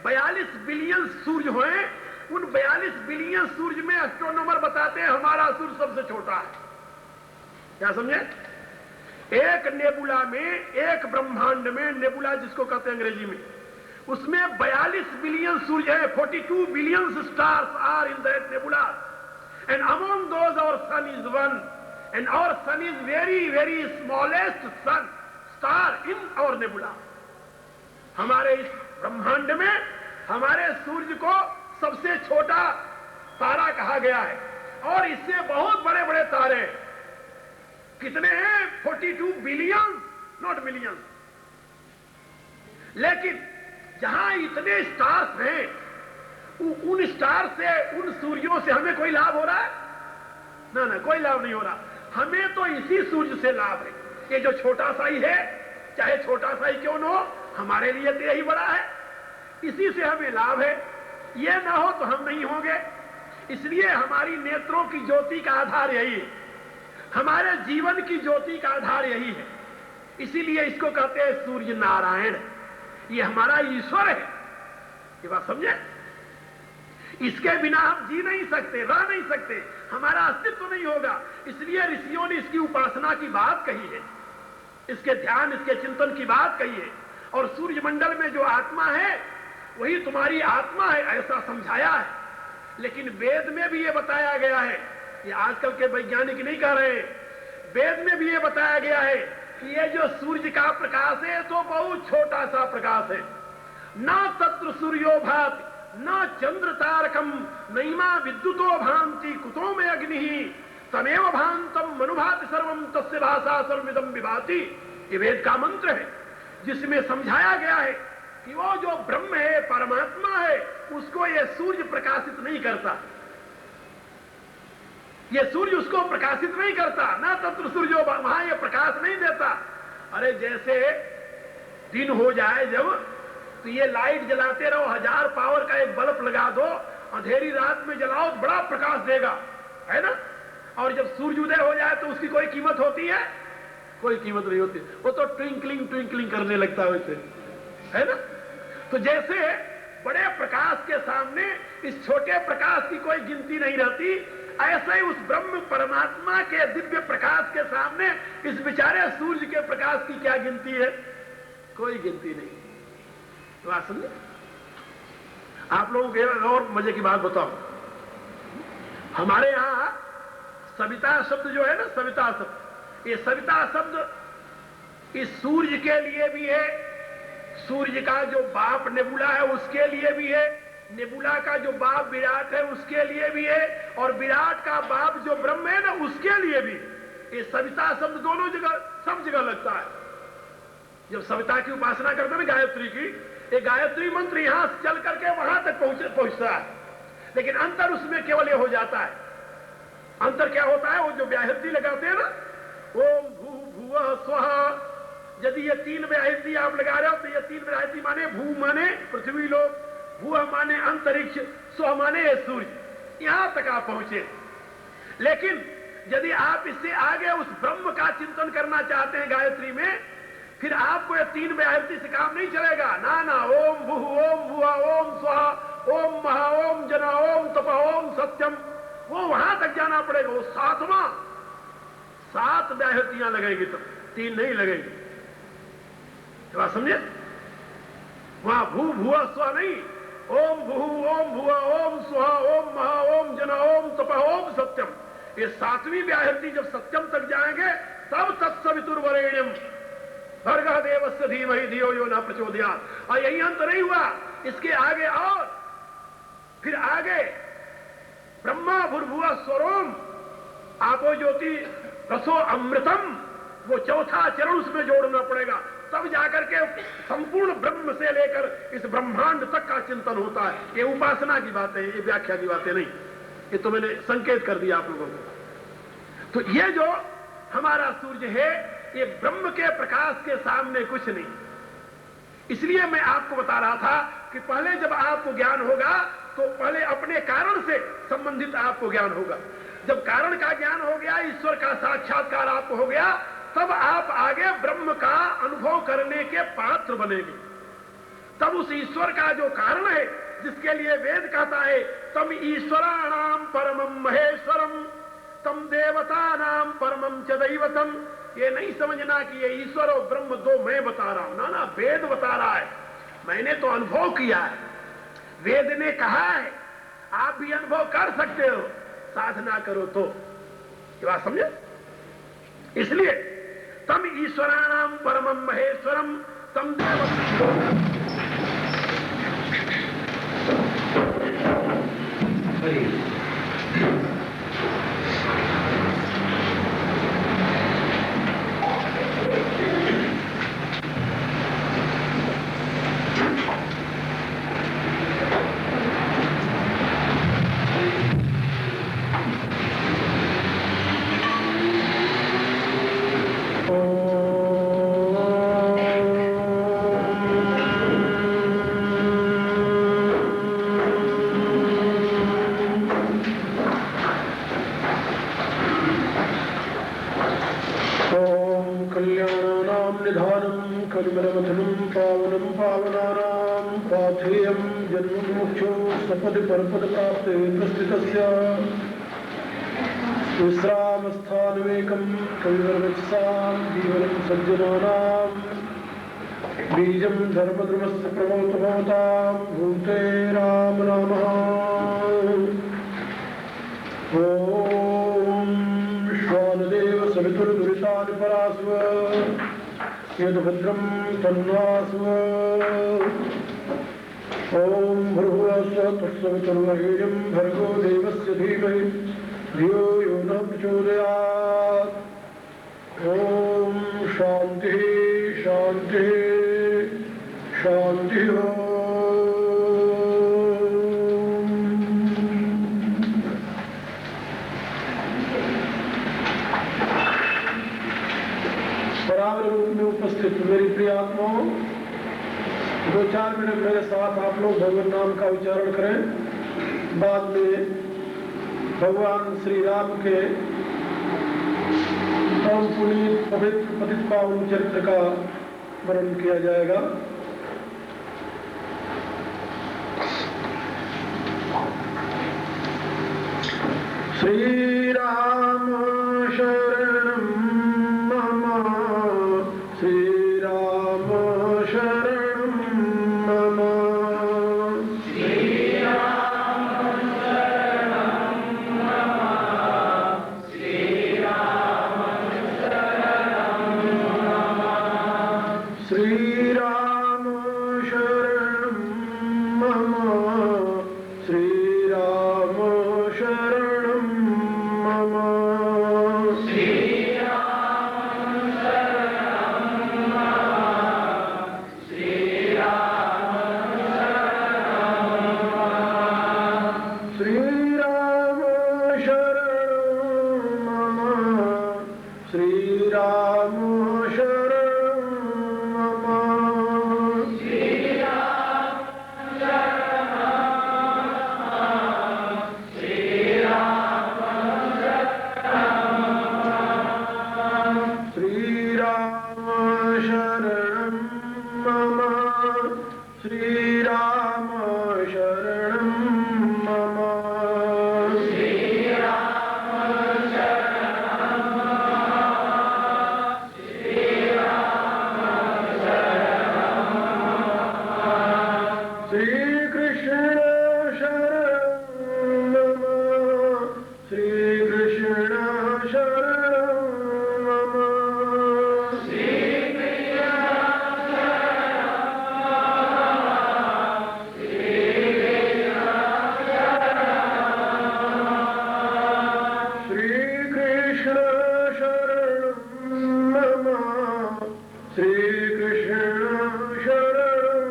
42 बिलियन सूर्य हुए, उन 42 बिलियन सूर्य में एस्ट्रोनॉमर बताते हैं हमारा सूर्य सबसे छोटा है। क्या समझे? एक नेबुला में, एक ब्रह्मांड में, नेबुला जिसको कहते हैं अंग्रेजी में, उसमें 42 बिलियन सूर्य है। 42 billion stars are in that nebula, and among those our sun is one, and our sun is very very smallest sun star in our nebula। हमारे इस ब्रह्मांड में हमारे सूर्य को सबसे छोटा तारा कहा गया है, और इससे बहुत बड़े बड़े तारे कितने हैं? 42 बिलियन, नॉट मिलियन। लेकिन जहां इतने स्टार्स हैं, उन स्टार से, उन सूर्यों से हमें कोई लाभ हो रहा है? ना ना, कोई लाभ नहीं हो रहा। हमें तो इसी सूर्य से लाभ है। ये जो छोटा सा ही है, चाहे छोटा सा ही क्यों न हो, हमारे लिए तो यही बड़ा है, इसी से हमें लाभ है। ये ना हो तो हम नहीं होंगे। इसलिए हमारी नेत्रों की ज्योति का आधार यही है, हमारे जीवन की ज्योति का आधार यही है। इसीलिए इसको कहते हैं सूर्य नारायण। ये हमारा ईश्वर है। ये बात समझे? इसके बिना हम जी नहीं सकते, रह नहीं सकते, हमारा अस्तित्व नहीं होगा। इसलिए ऋषियों ने इसकी उपासना की बात कही है, इसके ध्यान, इसके चिंतन की बात कही है। और सूर्यमंडल में जो आत्मा है वही तुम्हारी आत्मा है, ऐसा समझाया है। लेकिन वेद में भी ये बताया गया है, ये आजकल के वैज्ञानिक नहीं कह रहे, वेद में भी ये बताया गया है कि ये जो सूर्य का प्रकाश है तो बहुत छोटा सा प्रकाश है। न तत्र सूर्यो भाति न चंद्र तारकम नैमा विद्युतो भांति कुतो में अग्नि तमेव भांतम मनुभाति सर्वम तस्य भाषा सर्वमिदं विभाति। ये वेद का मंत्र है, जिसमें समझाया गया है कि वो जो ब्रह्म है, परमात्मा है, उसको ये सूर्य प्रकाशित नहीं करता। ये सूर्य उसको प्रकाशित नहीं करता, ना तत्र सूर्यो, वहां ये प्रकाश नहीं देता। अरे जैसे दिन हो जाए जब, तो ये लाइट जलाते रहो, 1000 पावर का एक बल्ब लगा दो, अंधेरी रात में जलाओ तो बड़ा प्रकाश देगा, है ना? और जब सूर्य उदय हो जाए तो उसकी कोई कीमत होती है? कोई कीमत नहीं होती, वो तो ट्विंकलिंग ट्विंकलिंग करने लगता है वैसे, है ना? तो जैसे बड़े प्रकाश के सामने इस छोटे प्रकाश की कोई गिनती नहीं रहती। ऐसे ही उस ब्रह्म परमात्मा के दिव्य प्रकाश के सामने इस बेचारे सूर्य के प्रकाश की क्या गिनती है? कोई गिनती नहीं। तो आप समझे? आप लोगों के और मजे की बात बताओ, हमारे यहां सविता शब्द जो है ना, सविता शब्द, ये सविता शब्द इस सूर्य के लिए भी है, सूर्य का जो बाप नेबुला है उसके लिए भी है, नेबुला का जो बाप विराट है उसके लिए भी है, और विराट का बाप जो ब्रह्म है ना उसके लिए भी। ये सविता शब्द दोनों जगह, सब जगह लगता है। जब सविता की उपासना करते हैं गायत्री की, ये गायत्री मंत्र यहां से चल करके वहां तक पहुंचता है, लेकिन अंतर उसमें केवल ये हो जाता है। अंतर क्या होता है? वो जो व्याहृति लगाते हैं ना, ओम भू भुवः स्वः, यदि ये 3 व्याहृति आप लगा रहे हो तो ये 3 व्याहृति माने भू माने पृथ्वी लोक, भू माने अंतरिक्ष, स्व माने सूर्य, यहां तक आप पहुंचे। लेकिन यदि आप इससे आगे उस ब्रह्म का चिंतन करना चाहते हैं गायत्री में, फिर आपको ये 3 व्याहृति से काम नहीं चलेगा। ना ना, ओम भू ओम भुवा ओम स्वाहा ओम महा ओम जना ओम तपा ओम सत्यम, वो वहां तक जाना पड़ेगा। वो 7 व्याहृतियां लगेगी, तो 3 नहीं लगेगी। तो आप समझे? वहां भू भुआ स्व नहीं, ओम भू ओम भुआ ओम स्वाहा ओम महा ओम जना ओम तपा ओम सत्यम, ये 7वीं व्याहृति जब सत्यम तक जाएंगे तब तत्सवितुर्वरेण्यम भर्गः देवस्य धीमहि धियो यो न प्रचोदयात्। और यही अंत नहीं हुआ, इसके आगे और फिर आगे ब्रह्मा भूर्भुवः स्वरोम आपो ज्योति रसो अमृतम, वो चौथा चरण उसमें जोड़ना पड़ेगा, तब जाकर के संपूर्ण ब्रह्म से लेकर इस ब्रह्मांड तक का चिंतन होता है। ये उपासना की बातें, ये व्याख्या की बातें नहीं, ये तो मैंने संकेत कर दिया आप लोगों को। तो ये जो हमारा सूर्य है, ये ब्रह्म के प्रकाश के सामने कुछ नहीं। इसलिए मैं आपको बता रहा था कि पहले जब आपको ज्ञान होगा तो पहले अपने कारण से संबंधित आपको ज्ञान होगा। जब कारण का ज्ञान हो गया, ईश्वर का साक्षात्कार आपको हो गया, तब आप आगे ब्रह्म का अनुभव करने के पात्र बनेंगे। तब उस ईश्वर का जो कारण है, जिसके लिए वेद कहता है तम ईश्वराणाम परमम महेश्वरम तम देवतानाम परमम च दैवतम, ये नहीं समझना कि ये ईश्वर और ब्रह्म 2 मैं बता रहा हूं। ना ना, वेद बता रहा है, मैंने तो अनुभव किया है, वेद ने कहा है, आप भी अनुभव कर सकते हो, साधना करो तो। ये बात समझे? इसलिए तम ईश्वराणाम परमम महेश्वरम तम देवतानाम। परपद प्राप्त प्रस्थितस्य विश्रामस्थानमेकं कविवर्वत्सां जीवनं सज्जनानां बीजं धर्मद्रुमस्य प्रमोत भवतां भूते राम नमः। ॐ विश्वानदेव सवितुर्दुरितानि परास्व यद्भद्रं तन्वास्व। ओम भूर्भुवः तत्सवितुर्वरेण्यं भर्गो देवस्य धीमहि धियो यो न प्रचोदयात्। ओम शांति शांति शांति। परावर रूप में उपस्थित मेरी प्रिय आत्माओं, 2-4 मिनट मेरे साथ आप लोग भगवान नाम का उच्चारण करें। बाद में भगवान श्री राम के परम पुनीत पवित्र पतित पावन चरित्र का वर्णन किया जाएगा। श्री राम शरणं मम, श्री राम शरणं मम, श्री राम शरणं मम, श्री राम शरणं मम, श्री राम शरणं मम, श्री राम शरणं मम, श्री राम शरणं मम, श्री राम शरणं मम, श्री राम शरणं मम, श्री राम शरणं मम, श्री राम शरणं मम, श्री राम शरणं मम, श्री राम शरणं मम, श्री राम शरणं मम, श्री कृष्ण शरणं मम, श्री कृष्ण शरणं मम, श्रीकृष्ण शरणं मम, श्रीकृष्ण शरणं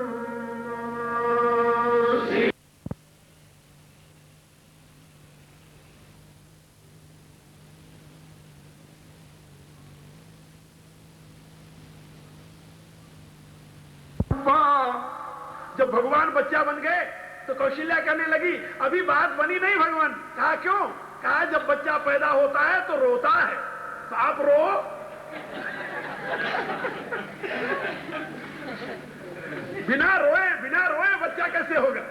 मम, जब भगवान बच्चा बन गए तो कौशल्या कहने लगी अभी बात बनी नहीं भगवान। कहा क्यों? कहा जब बच्चा पैदा होता है तो रोता है, तो आप रो। बिना रोए बच्चा कैसे होगा?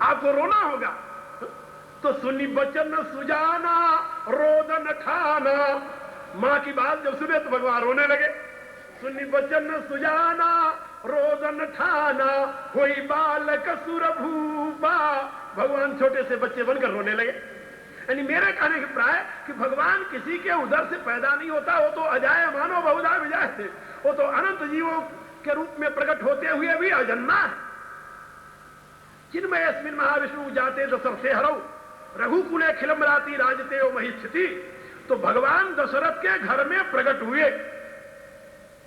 आपको रोना होगा। तो सुनी बचन सुजाना रोदन ठाना, मां की बात जब सुने तो भगवान रोने लगे। सुनी बचन सुजाना रोदन ठाना, कोई बालक सुरभूपा, भगवान छोटे से बच्चे बनकर रोने लगे। यानी मेरे कहने की प्राय कि भगवान किसी के उधर से पैदा नहीं होता, वो तो अजाय मानो बहुधा विजय थे, वो तो अनंत जीवों के रूप में प्रकट होते हुए भी अजन्मा है। जिनमें अस्मिन महाविष्णु जाते दशरथे हरौ, रघुकुले खिलमराती राजते ओ महिस्थिति, तो भगवान दशरथ के घर में प्रकट हुए।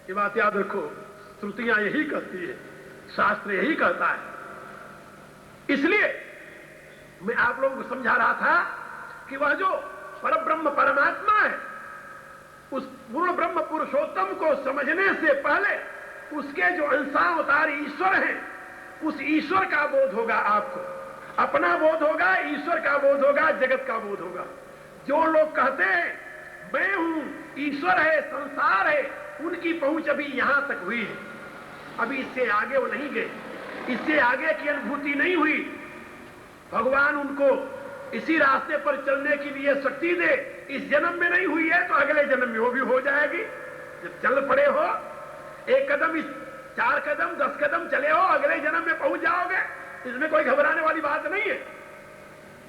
ये बात याद रखो, श्रुतियां यही कहती है, शास्त्र यही कहता है। इसलिए मैं आप लोगों को समझा रहा था कि वह जो परब्रह्म परमात्मा है, उस पूर्ण ब्रह्म पुरुषोत्तम को समझने से पहले उसके जो अंशावतार ईश्वर हैं, उस ईश्वर का बोध होगा। आपको अपना बोध होगा, ईश्वर का बोध होगा, जगत का बोध होगा। जो लोग कहते हैं मैं हूं, ईश्वर है, संसार है, उनकी पहुंच अभी यहां तक हुई है। अभी इससे आगे वो नहीं गए, इससे आगे की अनुभूति नहीं हुई। भगवान उनको इसी रास्ते पर चलने के लिए शक्ति दे। इस जन्म में नहीं हुई है तो अगले जन्म में वो भी हो जाएगी। जब चल पड़े हो, एक कदम, इस 4 कदम 10 कदम चले हो, अगले जन्म में पहुंच जाओगे। इसमें कोई घबराने वाली बात नहीं है।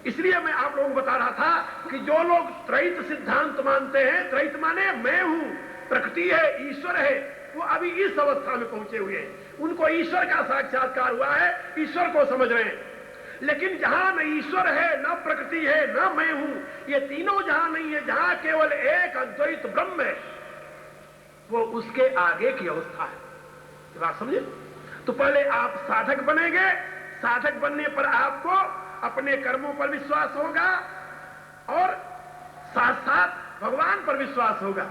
इसलिए मैं आप लोगों को बता रहा था कि जो लोग त्रैत सिद्धांत मानते हैं, त्रैत माने मैं हूं, प्रकृति है, ईश्वर है, वो अभी इस अवस्था में पहुंचे हुए हैं। उनको ईश्वर का साक्षात्कार हुआ है, ईश्वर को समझ रहे हैं। लेकिन जहां न ईश्वर है, न प्रकृति है, न मैं हूं, ये तीनों जहां नहीं है, जहां केवल एक अद्वैत ब्रह्म है, वो उसके आगे की अवस्था है। ये बात समझे? तो पहले आप साधक बनेंगे, साधक बनने पर आपको अपने कर्मों पर विश्वास होगा और साथ साथ भगवान पर विश्वास होगा।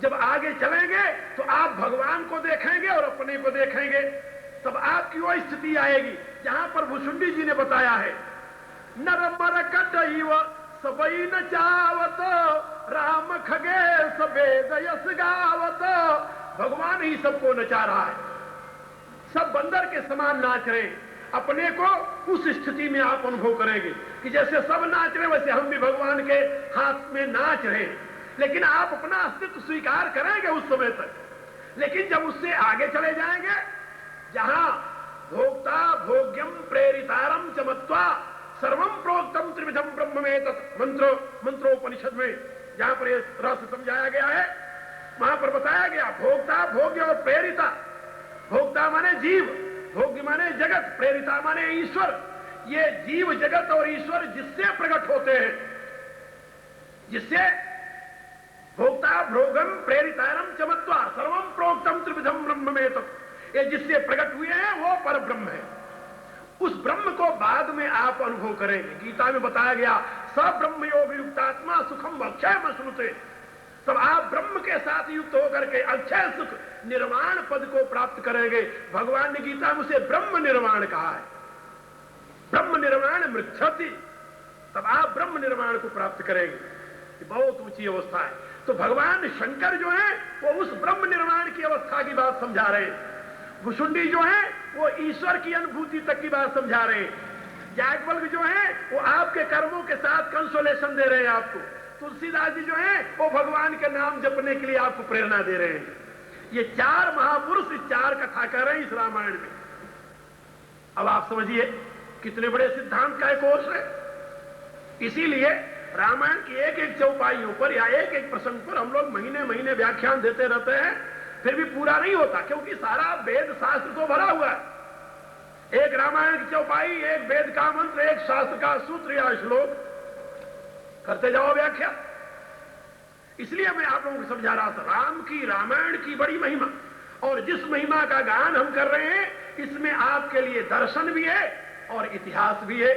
जब आगे चलेंगे तो आप भगवान को देखेंगे और अपने को देखेंगे, तब आपकी वो स्थिति आएगी जहां पर भुसुंडी जी ने बताया है, नर मर कटईव सबई न चावत, राम खगे सबे दयस गावत। भगवान ही सबको नचा रहा है, सब बंदर के समान नाच रहे हैं। अपने को उस स्थिति में आप अनुभव करेंगे कि जैसे सब नाच रहे वैसे हम भी भगवान के हाथ में नाच रहे हैं। लेकिन आप अपना अस्तित्व स्वीकार करेंगे उस समय तक, लेकिन जब उससे आगे चले जाएंगे, जहां भोक्ता भोग्यम प्रेरितारम च मत्वा सर्वम प्रोक्तम त्रिविधम ब्रह्म में तत् मंत्रोपनिषद में जहां पर यह रहस्य समझाया गया है, वहां पर बताया गया भोक्ता भोग्य और प्रेरिता। भोक्ता माने जीव, भोग्य माने जगत, प्रेरिता माने ईश्वर। ये जीव जगत और ईश्वर जिससे प्रकट होते हैं, जिससे भोक्ता भोगम प्रेरितारम चमत्वा सर्वम प्रोक्तम त्रिविधम ब्रह्म में तत्, ये जिससे प्रकट हुए हैं वो पर ब्रह्म है। उस ब्रह्म को बाद में आप अनुभव करेंगे। गीता में बताया गया स ब्रह्म योग युक्तात्मा सुखम अक्षय मश्नुते, तब आप ब्रह्म के साथ युक्त होकर के अक्षय सुख निर्वाण पद को प्राप्त करेंगे। भगवान ने गीता में उसे ब्रह्म निर्वाण कहा है, ब्रह्म निर्वाण मृच्छति, तब आप ब्रह्म निर्वाण को प्राप्त करेंगे। ये बहुत ऊंची अवस्था है। तो भगवान शंकर जो है वो उस ब्रह्म निर्वाण की अवस्था की बात समझा रहे हैं। भुषुंडी जो है वो ईश्वर की अनुभूति तक की बात समझा रहे हैं। याज्ञवल्क्य जो है वो आपके कर्मों के साथ कंसोलेशन दे रहे हैं आपको। तुलसीदास जी जो है वो भगवान के नाम जपने के लिए आपको प्रेरणा दे रहे हैं। ये चार महापुरुष इस चार कथा कर रहे हैं इस रामायण में। अब आप समझिए कितने बड़े सिद्धांत का एक कोश है। इसीलिए रामायण की एक एक चौपाइयों पर या एक एक प्रसंग पर हम लोग महीने महीने व्याख्यान देते रहते हैं, फिर भी पूरा नहीं होता, क्योंकि सारा वेद शास्त्र तो भरा हुआ है। एक रामायण की चौपाई, एक वेद का मंत्र, एक शास्त्र का सूत्र या श्लोक, करते जाओ व्याख्या। इसलिए मैं आप लोगों को समझा रहा था राम की रामायण की बड़ी महिमा, और जिस महिमा का गान हम कर रहे हैं इसमें आपके लिए दर्शन भी है और इतिहास भी है।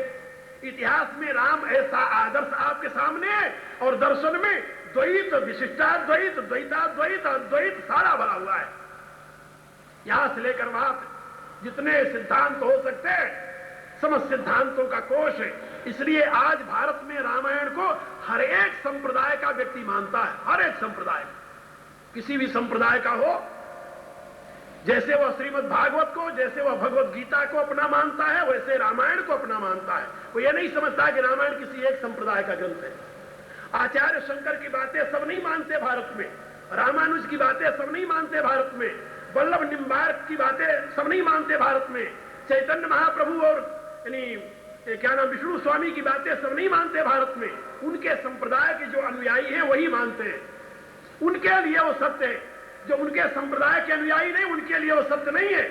इतिहास में राम ऐसा आदर्श आपके सामने है, और दर्शन में द्वैत, विशिष्टाद्वैत, द्वैताद्वैत, अद्वैत सारा भरा हुआ है। यहां से लेकर वहां जितने सिद्धांत हो सकते हैं समस्त सिद्धांतों का कोश है। इसलिए आज भारत में रामायण को हर एक संप्रदाय का व्यक्ति मानता है, हर एक संप्रदाय, किसी भी संप्रदाय का हो। जैसे वह श्रीमद् भागवत को, जैसे वह भगवत गीता को अपना मानता है, वैसे रामायण को अपना मानता है। वो ये नहीं समझता कि रामायण किसी एक संप्रदाय का ग्रंथ है। आचार्य शंकर की बातें सब नहीं मानते भारत में, रामानुज की बातें सब नहीं मानते भारत में, वल्लभ निम्बार्क की बातें सब नहीं मानते भारत में, चैतन्य महाप्रभु और क्या नाम विष्णु स्वामी की बातें सब नहीं मानते भारत में। उनके संप्रदाय के जो अनुयायी हैं वही मानते हैं, उनके लिए वो सत्य है। जो उनके संप्रदाय के अनुयायी नहीं उनके लिए वो सत्य नहीं है।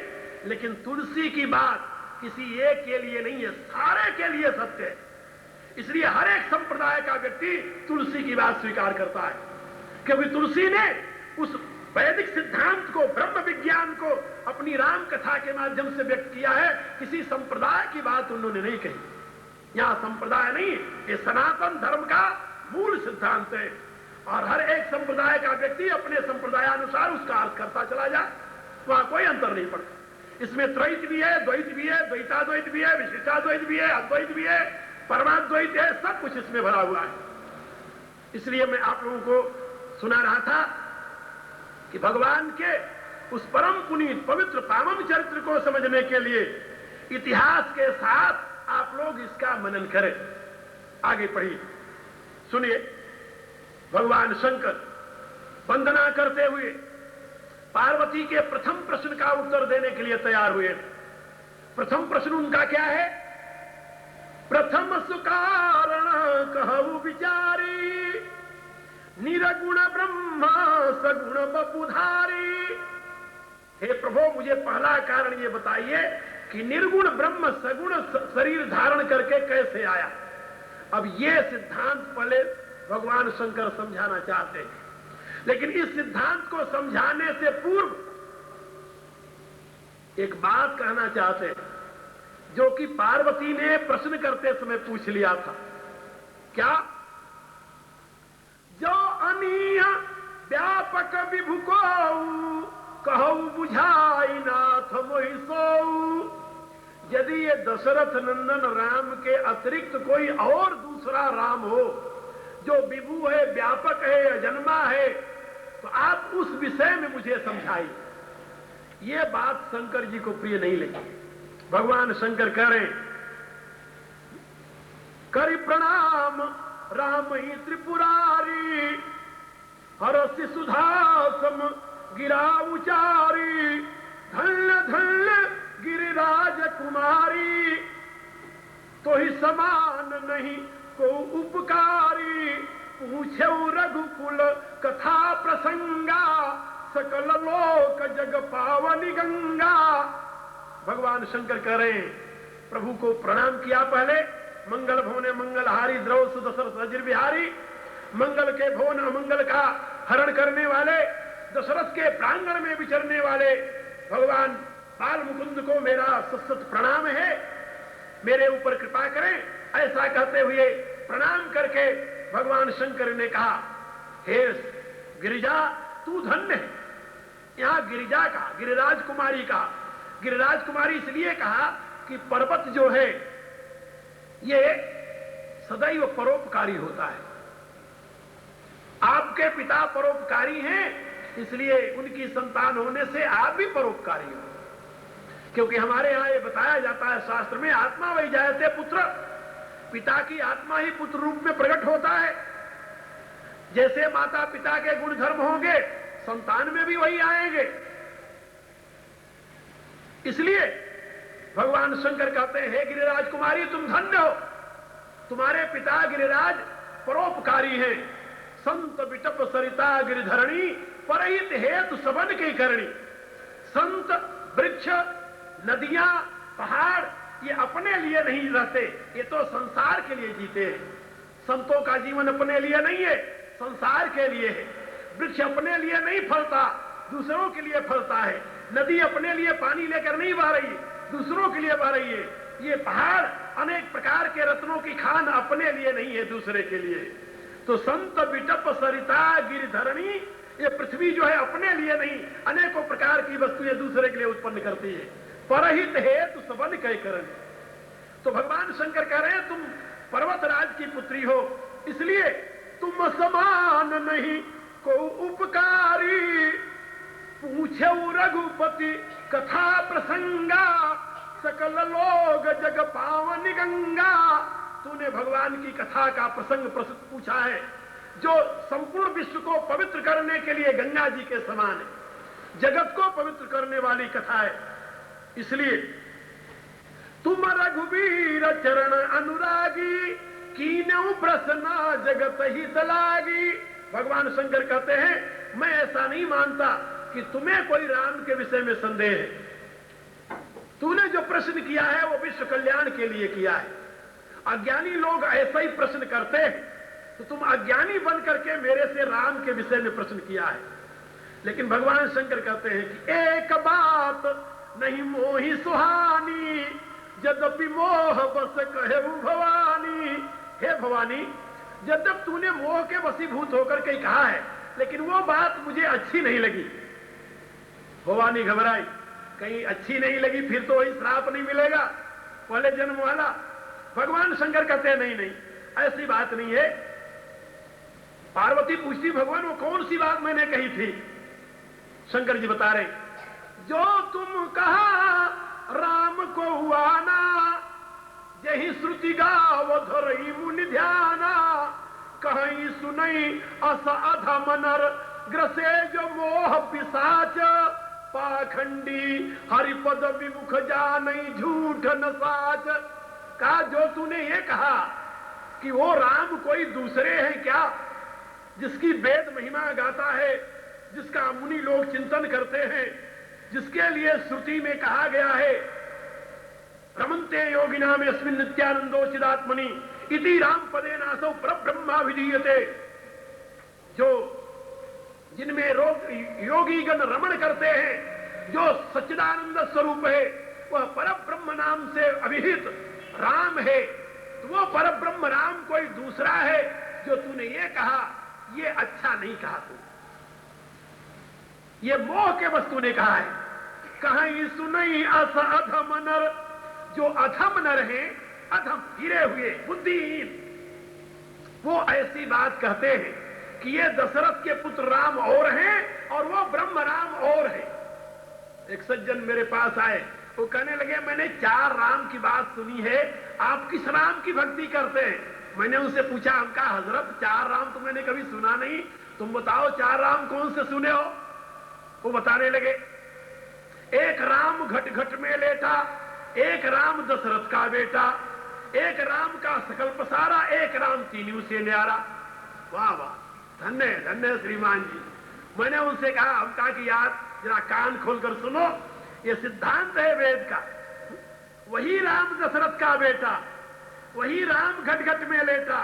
लेकिन तुलसी की बात किसी एक के लिए नहीं है, सारे के लिए सत्य है। इसलिए हर एक संप्रदाय का व्यक्ति तुलसी की बात स्वीकार करता है, क्योंकि तुलसी ने उस वैदिक सिद्धांत को, ब्रह्म विज्ञान को अपनी राम कथा के माध्यम से व्यक्त किया है। किसी संप्रदाय की बात उन्होंने नहीं कही। यहां संप्रदाय नहीं, ये सनातन धर्म का मूल सिद्धांत है, और हर एक संप्रदाय का व्यक्ति अपने संप्रदायानुसार उसका अर्थ करता चला जाए, वहां कोई अंतर नहीं पड़ता। इसमें त्रैत भी है, द्वैत भी है, द्वैताद्वैत भी है, विशिष्टाद्वैत भी है, अद्वैत भी है, परमाद्वैत है, सब कुछ इसमें भरा हुआ है। इसलिए मैं आप लोगों को सुना रहा था कि भगवान के उस परम पुनीत पवित्र पावन चरित्र को समझने के लिए इतिहास के साथ आप लोग इसका मनन करें। आगे पढ़िए, सुनिए। भगवान शंकर वंदना करते हुए पार्वती के प्रथम प्रश्न का उत्तर देने के लिए तैयार हुए। प्रथम प्रश्न उनका क्या है? प्रथम सुकारण कहु विचारी, निरगुण ब्रह्मा सगुण बपुधारी। हे प्रभु, मुझे पहला कारण ये बताइए कि निर्गुण ब्रह्म सगुण शरीर धारण करके कैसे आया। अब ये सिद्धांत पहले भगवान शंकर समझाना चाहते हैं, लेकिन इस सिद्धांत को समझाने से पूर्व एक बात कहना चाहते हैं, जो कि पार्वती ने प्रश्न करते समय पूछ लिया था। क्या? जो अनीय व्यापक विभु को कहु बुझाई नाथ मोहि सोऊ। यदि ये दशरथ नंदन राम के अतिरिक्त कोई और दूसरा राम हो जो विभु है, व्यापक है, अजन्मा है, तो आप उस विषय में मुझे समझाइए। ये बात शंकर जी को प्रिय नहीं लगी। भगवान शंकर कह रहे करि प्रणाम राम ही त्रिपुरारी, हरसि सुधासम गिरा उचारी, धन्य धन्य गिरिराज कुमारी, तो ही समान नहीं को उपकारी, पूछे रघुकुल कथा प्रसंगा, सकल लोक जग पावनी गंगा। भगवान शंकर कह रहे हैं प्रभु को प्रणाम किया पहले, मंगल भवने मंगलहारी द्रव सुदशरथ अजिर बिहारी, मंगल के भवन अमंगल का हरण करने वाले, दशरथ के प्रांगण में विचरने वाले भगवान बाल मुकुंद को मेरा सत्सत प्रणाम है, मेरे ऊपर कृपा करें। ऐसा कहते हुए प्रणाम करके भगवान शंकर ने कहा, हे गिरिजा तू धन्य है। यहां गिरिजा का, गिरिराज कुमारी का, गिरिराज कुमारी इसलिए कहा कि पर्वत जो है ये सदैव परोपकारी होता है। आपके पिता परोपकारी हैं, इसलिए उनकी संतान होने से आप भी परोपकारी हो। क्योंकि हमारे यहां ये बताया जाता है शास्त्र में, आत्मा वही जायते पुत्र, पिता की आत्मा ही पुत्र रूप में प्रकट होता है। जैसे माता पिता के गुण धर्म होंगे, संतान में भी वही आएंगे। इसलिए भगवान शंकर कहते हैं, हे गिरिराज कुमारी तुम धन्य हो, तुम्हारे पिता गिरिराज परोपकारी हैं। संत बिटप सरिता गिरिधरणी, परहित हेतु सबन की करणी। संत, वृक्ष, नदियां, पहाड़ ये अपने लिए नहीं रहते, ये तो संसार के लिए जीते हैं। संतों का जीवन अपने लिए नहीं है, संसार के लिए है। वृक्ष अपने लिए नहीं फलता, दूसरों के लिए फलता है। नदी अपने लिए पानी लेकर नहीं बह रही, दूसरों के लिए बह रही है। ये पहाड़ अनेक प्रकार के रत्नों की खान अपने लिए नहीं है, दूसरे के लिए। तो संत बिटप सरिता गिरिधरणी, ये पृथ्वी जो है अपने लिए नहीं, अनेकों प्रकार की वस्तुएं दूसरे के लिए उत्पन्न करती है। परहित हेतु सबन कह करण। तो भगवान शंकर कह रहे हैं तुम पर्वतराज की पुत्री हो, इसलिए तुम समान नहीं को उपकारी, पूछे रघुपति कथा प्रसंगा, सकल लोग जग पावन गंगा। तूने भगवान की कथा का प्रसंग पूछा है, जो संपूर्ण विश्व को पवित्र करने के लिए गंगा जी के समान है, जगत को पवित्र करने वाली कथा है। इसलिए तुम रघुवीर चरण अनुरागी, कीन्यू प्रसन्ना जगत ही तलागी। भगवान शंकर कहते हैं मैं ऐसा नहीं मानता कि तुम्हें कोई राम के विषय में संदेह है। तूने जो प्रश्न किया है वो विश्व कल्याण के लिए किया है। अज्ञानी लोग ऐसा ही प्रश्न करते हैं, तो तुम अज्ञानी बन करके मेरे से राम के विषय में प्रश्न किया है। लेकिन भगवान शंकर कहते हैं कि एक बात नहीं मोहि सुहानी, यद्यपि मोह बस कहे भवानी। हे भवानी, यद्यप तूने मोह के वशीभूत होकर के कहा है, लेकिन वो बात मुझे अच्छी नहीं लगी। भवानी घबराई, कहीं अच्छी नहीं लगी फिर तो वही श्राप नहीं मिलेगा पहले जन्म वाला। भगवान शंकर कहते हैं नहीं नहीं, ऐसी बात नहीं है। पार्वती पूछती भगवान वो कौन सी बात मैंने कही थी? शंकर जी बता रहे, जो तुम कहा राम को हुआ ना, यही श्रुति गाव धरई मुनि ध्याना, कहीं सुनई अस अधम नर ग्रसे जो मोह पिशाच, पाखंडी हरिपद विमुख जानई झूठ न साच। कहा जो तूने ये कहा कि वो राम कोई दूसरे हैं क्या, जिसकी वेद महिमा गाता है, जिसका मुनि लोग चिंतन करते हैं, जिसके लिए श्रुति में कहा गया है रमन्ते योगिना में अस्मिन् नित्यानंदो चिदात्मनि इति राम पदे नासौ परब्रह्मा विधीयते। जो जिनमें योगीगण रमण करते हैं, जो सच्चिदानंद स्वरूप है, वह परब्रह्म नाम से अभिहित राम है। तो वो परब्रह्म राम कोई दूसरा है। जो तूने ये कहा ये अच्छा नहीं कहा, तू ये मोह के वस्तु ने कहा है। कहीं सुनई अस अधम नर, जो अधम नर है, अधम गिरे हुए बुद्धिहीन, वो ऐसी बात कहते हैं कि ये दशरथ के पुत्र राम और हैं और वो ब्रह्म राम और है। एक सज्जन मेरे पास आए, वो कहने लगे मैंने 4 राम की बात सुनी है, आप किस राम की भक्ति करते हैं? मैंने उनसे पूछा, हमका हजरत 4 राम तो मैंने कभी सुना नहीं, तुम बताओ 4 राम कौन से सुने हो? वो बताने लगे, एक राम घट घट में लेटा, एक राम दशरथ का बेटा, एक राम का सकल पसारा, एक राम तीनों से न्यारा। वाह वाह, धन्य धन्य श्रीमान जी। मैंने उनसे कहा, हम कहा कि यार जरा कान खोलकर सुनो, ये सिद्धांत है वेद का। वही राम दशरथ का बेटा, वही राम घट घट में लेटा,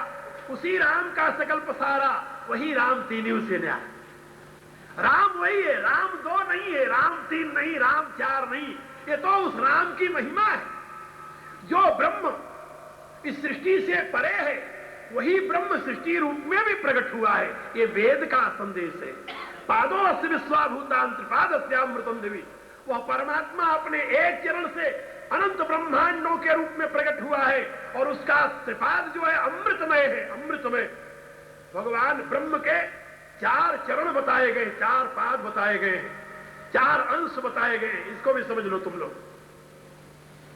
उसी राम का सकल पसारा, वही राम तीनों से न्यारा। राम वही है, राम 2 नहीं है, राम 3 नहीं, राम 4 नहीं, ये तो उस राम की महिमा है। जो ब्रह्म इस सृष्टि से परे है, वही ब्रह्म सृष्टि रूप में भी प्रकट हुआ है। ये वेद का संदेश है। पादो अस्य विश्वाभूतां त्रिपादस्यामृतम देवी, वह परमात्मा अपने एक चरण से अनंत ब्रह्मांडों के रूप में प्रकट हुआ है, और उसका त्रिपाद जो है अमृतमय है, अमृतमय। भगवान ब्रह्म के 4 चरण बताए गए, 4 पाद बताए गए हैं, 4 अंश बताए गए हैं। इसको भी समझ लो तुम लोग।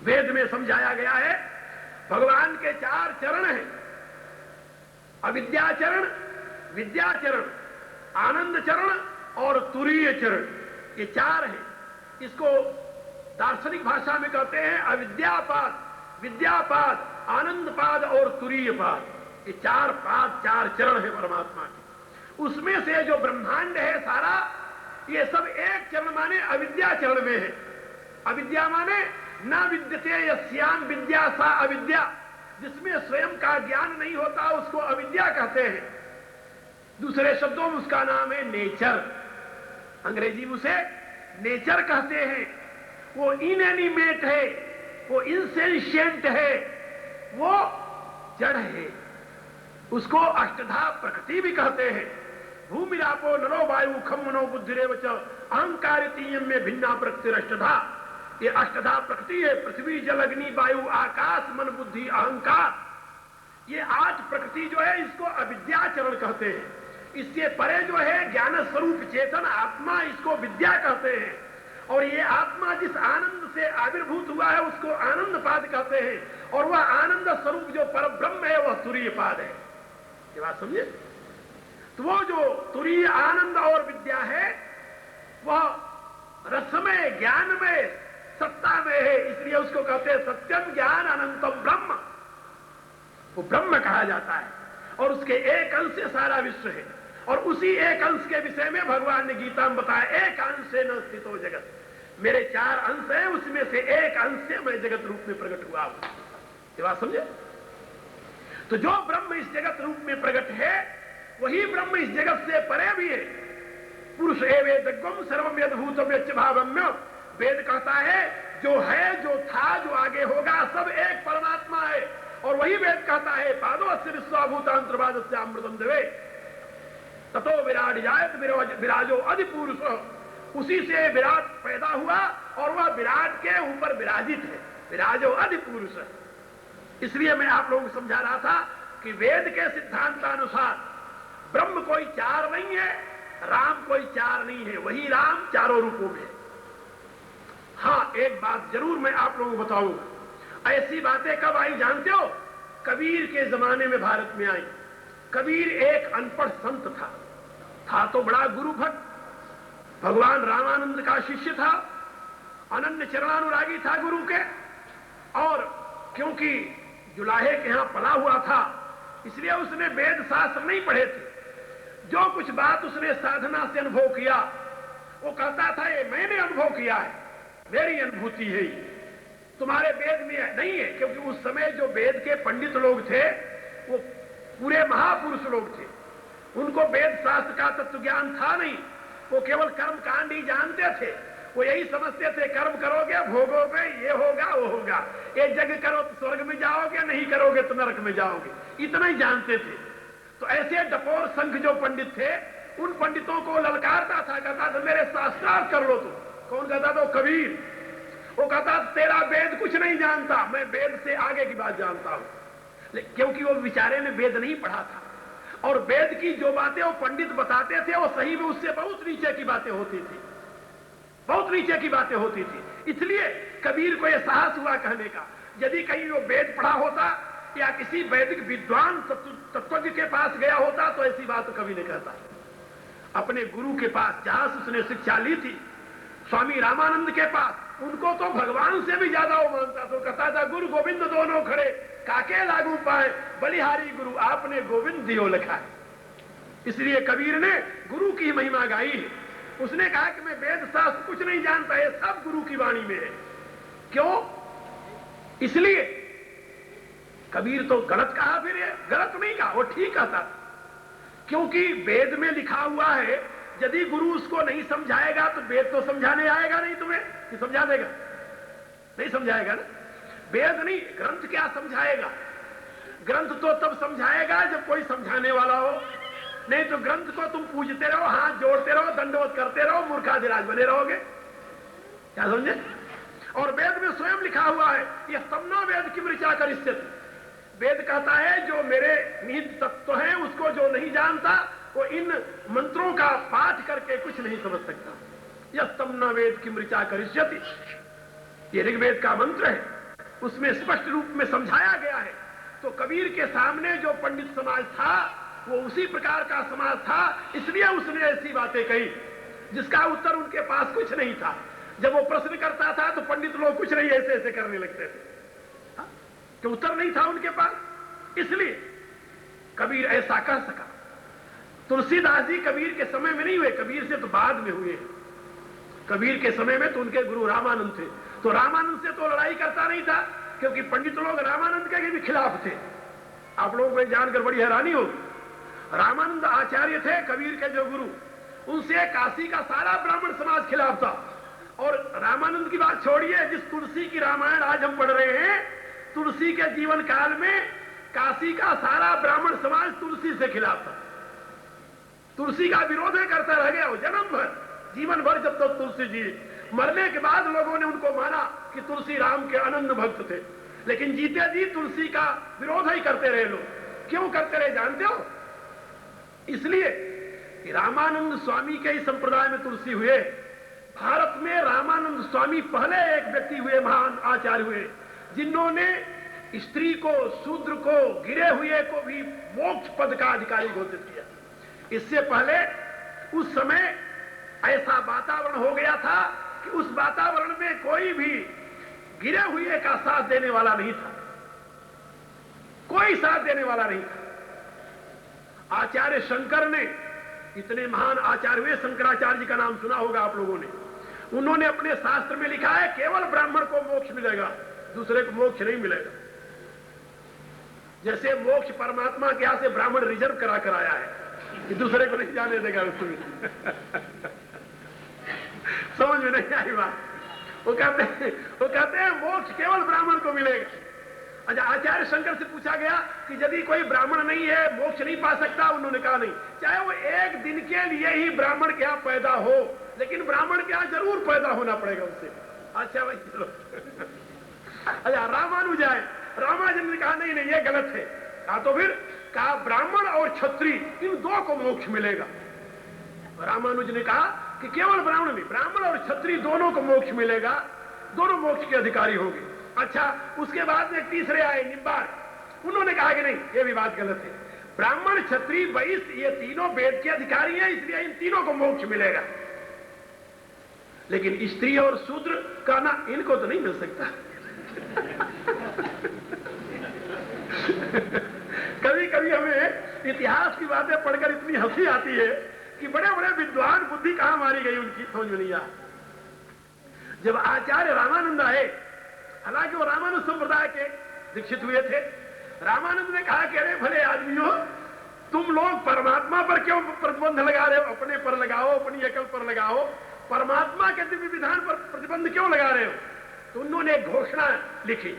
वेद में समझाया गया है भगवान के 4 चरण हैं, अविद्याचरण, विद्याचरण, आनंद चरण और तुरीय चरण। ये 4 हैं। इसको दार्शनिक भाषा में कहते हैं अविद्यापाद, विद्यापाद, आनंदपाद और तुरीय पाद। ये 4 पाद, 4 चरण है परमात्मा के। उसमें से जो ब्रह्मांड है सारा, ये सब एक चरण माने अविद्या चरण में है। अविद्या माने न विद्यते यस्याम विद्या सा अविद्या, जिसमें स्वयं का ज्ञान नहीं होता उसको अविद्या कहते हैं। दूसरे शब्दों में उसका नाम है नेचर। अंग्रेजी में उसे नेचर कहते हैं। वो इनएनिमेट है, वो इनसेंशिएंट है, वो जड़ है। उसको अष्टधा प्रकृति भी कहते हैं। भूमिरापो नरो वायु खम मनो बुद्धिरेव च अहंकारितीयम में भिन्ना प्रकृति अष्टधा। ये अष्टधा प्रकृति है, पृथ्वी जल अग्नि वायु आकाश मन बुद्धि अहंकार। ये 8 प्रकृति जो है इसको अविद्याचरण कहते हैं। इससे परे जो है ज्ञान स्वरूप चेतन आत्मा, इसको विद्या कहते हैं। और ये आत्मा जिस आनंद से आविर्भूत हुआ है उसको आनंद पाद कहते हैं। और वह आनंद स्वरूप जो पर ब्रह्म है वह तुरीय पाद है। ये बात समझे? तो वो जो तुरीय आनंद और विद्या है वह रसमय, ज्ञानमय, सत्ता में है, इसलिए उसको कहते हैं सत्यम ज्ञान अनंतम ब्रह्म। वो ब्रह्म कहा जाता है और उसके एक अंश से सारा विश्व है। और उसी एक अंश के विषय में भगवान ने गीता में बताया, एक अंश से न स्थितो जगत। मेरे 4 अंश हैं, उसमें से एक अंश से मैं जगत रूप में प्रकट हुआ हूं। ये बात समझे? तो जो ब्रह्म इस जगत रूप में प्रकट है वही ब्रह्म इस जगत से परे भी है। पुरुष एवेदग्वम सर्वम यद्भूतम यच्च भावम्य। वेद कहता है जो है, जो था, जो आगे होगा, सब एक परमात्मा है। और वही वेद कहता है पादो अस्य विश्वाभूतां त्रिपादस्यामृतम देवे ततो विराट जायत विराजो अधिपुरुष। उसी से विराट पैदा हुआ और वह विराट के ऊपर विराजित है, विराजो अधिपुरुष। इसलिए मैं आप लोगों को समझा रहा था कि वेद के सिद्धांतानुसार ब्रह्म कोई 4 नहीं है, राम कोई 4 नहीं है, वही राम 4 रूपों में है। हाँ, एक बात जरूर मैं आप लोगों को बताऊंगा। ऐसी बातें कब आई जानते हो? कबीर के जमाने में भारत में आई। कबीर एक अनपढ़ संत था तो बड़ा गुरु भक्त, भगवान रामानंद का शिष्य था, अनन्य चरणानुरागी था गुरु के। और क्योंकि जुलाहे के यहां पला हुआ था इसलिए उसने वेद शास्त्र नहीं पढ़े थे। जो कुछ बात उसने साधना से अनुभव किया वो कहता था ये मैंने अनुभव किया है, मेरी अनुभूति है, तुम्हारे वेद में नहीं है। क्योंकि उस समय जो वेद के पंडित लोग थे वो पूरे महापुरुष लोग थे, उनको वेद शास्त्र का तत्व ज्ञान था नहीं। वो केवल कर्म कांड ही जानते थे। वो यही समझते थे कर्म करोगे भोगोगे, ये होगा वो होगा, ये यज्ञ करो तो स्वर्ग में जाओगे, नहीं करोगे तो नरक में जाओगे, इतना ही जानते थे। तो ऐसे डपोर संघ जो पंडित थे उन पंडितों को ललकारता था, कहता था मेरे शास्त्रार्थ कर लो तुम। कौन कहता था? कबीर। वो कहता तेरा वेद कुछ नहीं जानता, मैं वेद से आगे की बात जानता हूं। क्योंकि वो बेचारे ने वेद नहीं पढ़ा था और वेद की जो बातें वो पंडित बताते थे वो सही में उससे बहुत नीचे की बातें होती थी। बहुत नीचे की बातें होती थी। इसलिए कबीर को यह साहस हुआ कहने का, यदि कहीं वो वेद पढ़ा होता या किसी वैदिक विद्वान तत्वज्ञ के पास गया होता तो ऐसी बात कभी नहीं कहता। अपने गुरु के पास जहां से उसने शिक्षा ली थी, स्वामी रामानंद के पास, उनको तो भगवान से भी ज्यादा वो मानता। तो कहता था गुरु गोविंद दोनों खड़े, काके लागू पाए, बलिहारी गुरु आपने गोविंद दियो लिखा है। इसलिए कबीर ने गुरु की महिमा गाई। उसने कहा कि मैं वेद शास्त्र कुछ नहीं जानता, ये सब गुरु की वाणी में है। क्यों? इसलिए कबीर तो गलत कहा, फिर ये गलत नहीं कहा, वो ठीक कहता, क्योंकि वेद में लिखा हुआ है। यदि गुरु उसको नहीं समझाएगा तो वेद तो समझाने आएगा नहीं तुम्हें, कि समझा देगा? नहीं समझाएगा ना। वेद नहीं, ग्रंथ क्या समझाएगा? ग्रंथ तो तब समझाएगा जब कोई समझाने वाला हो। नहीं तो ग्रंथ को तुम पूजते रहो, हाथ जोड़ते रहो, दंडवत करते रहो, मूर्खाधिराज बने रहोगे। क्या समझे? और वेद में स्वयं लिखा हुआ है, यह तमना वेद की ऋचा करिष्यति। वेद कहता है जो मेरे निहित तत्व है उसको जो नहीं जानता वो इन मंत्रों का पाठ करके कुछ नहीं समझ सकता। यह तमना वेद की ऋचा करिष्यति, ये ऋग्वेद का मंत्र है, उसमें स्पष्ट रूप में समझाया गया है। तो कबीर के सामने जो पंडित समाज था वो उसी प्रकार का समाज था, इसलिए उसने ऐसी बातें कही जिसका उत्तर उनके पास कुछ नहीं था। जब वो प्रश्न करता था तो पंडित लोग कुछ नहीं ऐसे ऐसे करने लगते थे, कि उत्तर नहीं था उनके पास। इसलिए कबीर ऐसा कह सका। तुलसीदास जी कबीर के समय में नहीं हुए, कबीर से तो बाद में हुए। कबीर के समय में तो उनके गुरु रामानंद थे, तो रामानंद से तो लड़ाई करता नहीं था, क्योंकि पंडित लोग रामानंद के भी खिलाफ थे। आप लोगों को जानकर बड़ी हैरानी हो, रामानंद आचार्य थे कबीर के जो गुरु, उनसे काशी का सारा ब्राह्मण समाज खिलाफ था। और रामानंद की बात छोड़िए, जिस तुलसी की रामायण आज हम पढ़ रहे हैं, तुलसी के जीवन काल में काशी का सारा ब्राह्मण समाज तुलसी से खिलाफ था। तुलसी का विरोध करता रह गया वो जन्म भर, जीवन भर, जब तक तुलसी जी मरने के बाद लोगों ने उनको माना कि तुलसी राम के अनन्य भक्त थे, लेकिन जीते जी तुलसी का विरोध ही करते रहे लोग। क्यों करते रहे जानते हो? इसलिए कि रामानंद स्वामी के ही संप्रदाय में तुलसी हुए। भारत में रामानंद स्वामी पहले एक व्यक्ति हुए, महान आचार्य हुए, जिन्होंने स्त्री को, शूद्र को, गिरे हुए को भी मोक्ष पद का अधिकारी घोषित किया। इससे पहले उस समय ऐसा वातावरण हो गया था कि उस वातावरण में कोई भी गिरे हुए का साथ देने वाला नहीं था, कोई साथ देने वाला नहीं था। आचार्य शंकर ने, इतने महान आचार्य हुए, शंकराचार्य जी का नाम सुना होगा आप लोगों ने। उन्होंने अपने शास्त्र में लिखा है केवल ब्राह्मण को मोक्ष मिलेगा, दूसरे को मोक्ष नहीं मिलेगा। जैसे मोक्ष परमात्मा के यहां से ब्राह्मण रिजर्व करा कर आया है कि दूसरे को नहीं जाने देगा उसमें। समझ में नहीं आई बात? वो कहते हैं मोक्ष केवल ब्राह्मण को मिलेगा। अच्छा, आचार्य शंकर से पूछा गया कि यदि कोई ब्राह्मण नहीं है मोक्ष नहीं पा सकता? उन्होंने कहा नहीं, चाहे वो एक दिन के लिए ही ब्राह्मण के यहां पैदा हो, लेकिन ब्राह्मण के यहां जरूर पैदा होना पड़ेगा उससे। अच्छा भाई चलो। अच्छा, रामानुज आए, रामानुज ने कहा नहीं नहीं ये गलत है। कहा तो फिर? कहा ब्राह्मण और क्षत्रिय इन दो को मोक्ष मिलेगा। रामानुज ने कहा कि केवल ब्राह्मण नहीं, ब्राह्मण और क्षत्रिय दोनों को मोक्ष मिलेगा, दोनों मोक्ष के अधिकारी होंगे। अच्छा, उसके बाद में तीसरे आए निम्बार्क, उन्होंने कहा कि नहीं ये भी बात गलत है, ब्राह्मण, क्षत्रिय, वैश्य ये तीनों वेद के अधिकारी हैं, इसलिए इन तीनों को मोक्ष मिलेगा, लेकिन स्त्री और शूद्र का ना इनको तो नहीं मिल सकता। कभी कभी हमें इतिहास की बातें पढ़कर इतनी हंसी आती है कि बड़े बड़े विद्वान बुद्धि कहां मारी गई उनकी समझ में नहीं आ। जब आचार्य रामानंद आए, हालांकि वो रामानुज संप्रदाय के दीक्षित हुए थे, रामानंद ने कहा कि अरे भले आदमियों, तुम लोग परमात्मा पर क्यों प्रतिबंध लगा रहे हो? अपने पर लगाओ, अपनी अकल पर लगाओ, परमात्मा के दिव्य विधान पर प्रतिबंध क्यों लगा रहे हो? तो उन्होंने एक घोषणा लिखी,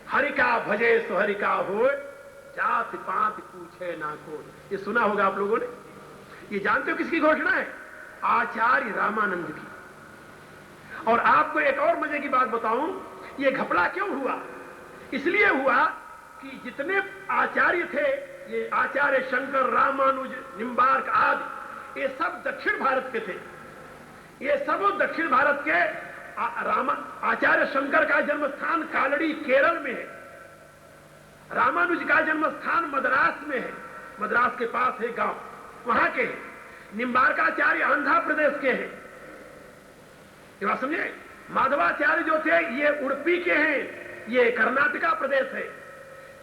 हरि का भजे सो हरि का हो, जात पात पूछे ना को। ये सुना होगा आप लोगों ने। ये जानते हो किसकी घोषणा है? आचार्य रामानंद की। और आपको एक और मजे की बात बताऊं, ये घपला क्यों हुआ? इसलिए हुआ कि जितने आचार्य थे, ये आचार्य शंकर, रामानुज, निम्बार्क आदि, ये सब दक्षिण भारत के थे। ये सब दक्षिण भारत के आचार्य शंकर का जन्म स्थान कालड़ी केरल में है। रामानुज का जन्म स्थान मद्रास में है, मद्रास के पास है गांव, वहां के हैं। निम्बारकाचार्य आंध्र प्रदेश के हैं, ये बात समझे। माधवाचार्य जो थे ये उड़पी के हैं, ये कर्नाटका प्रदेश है।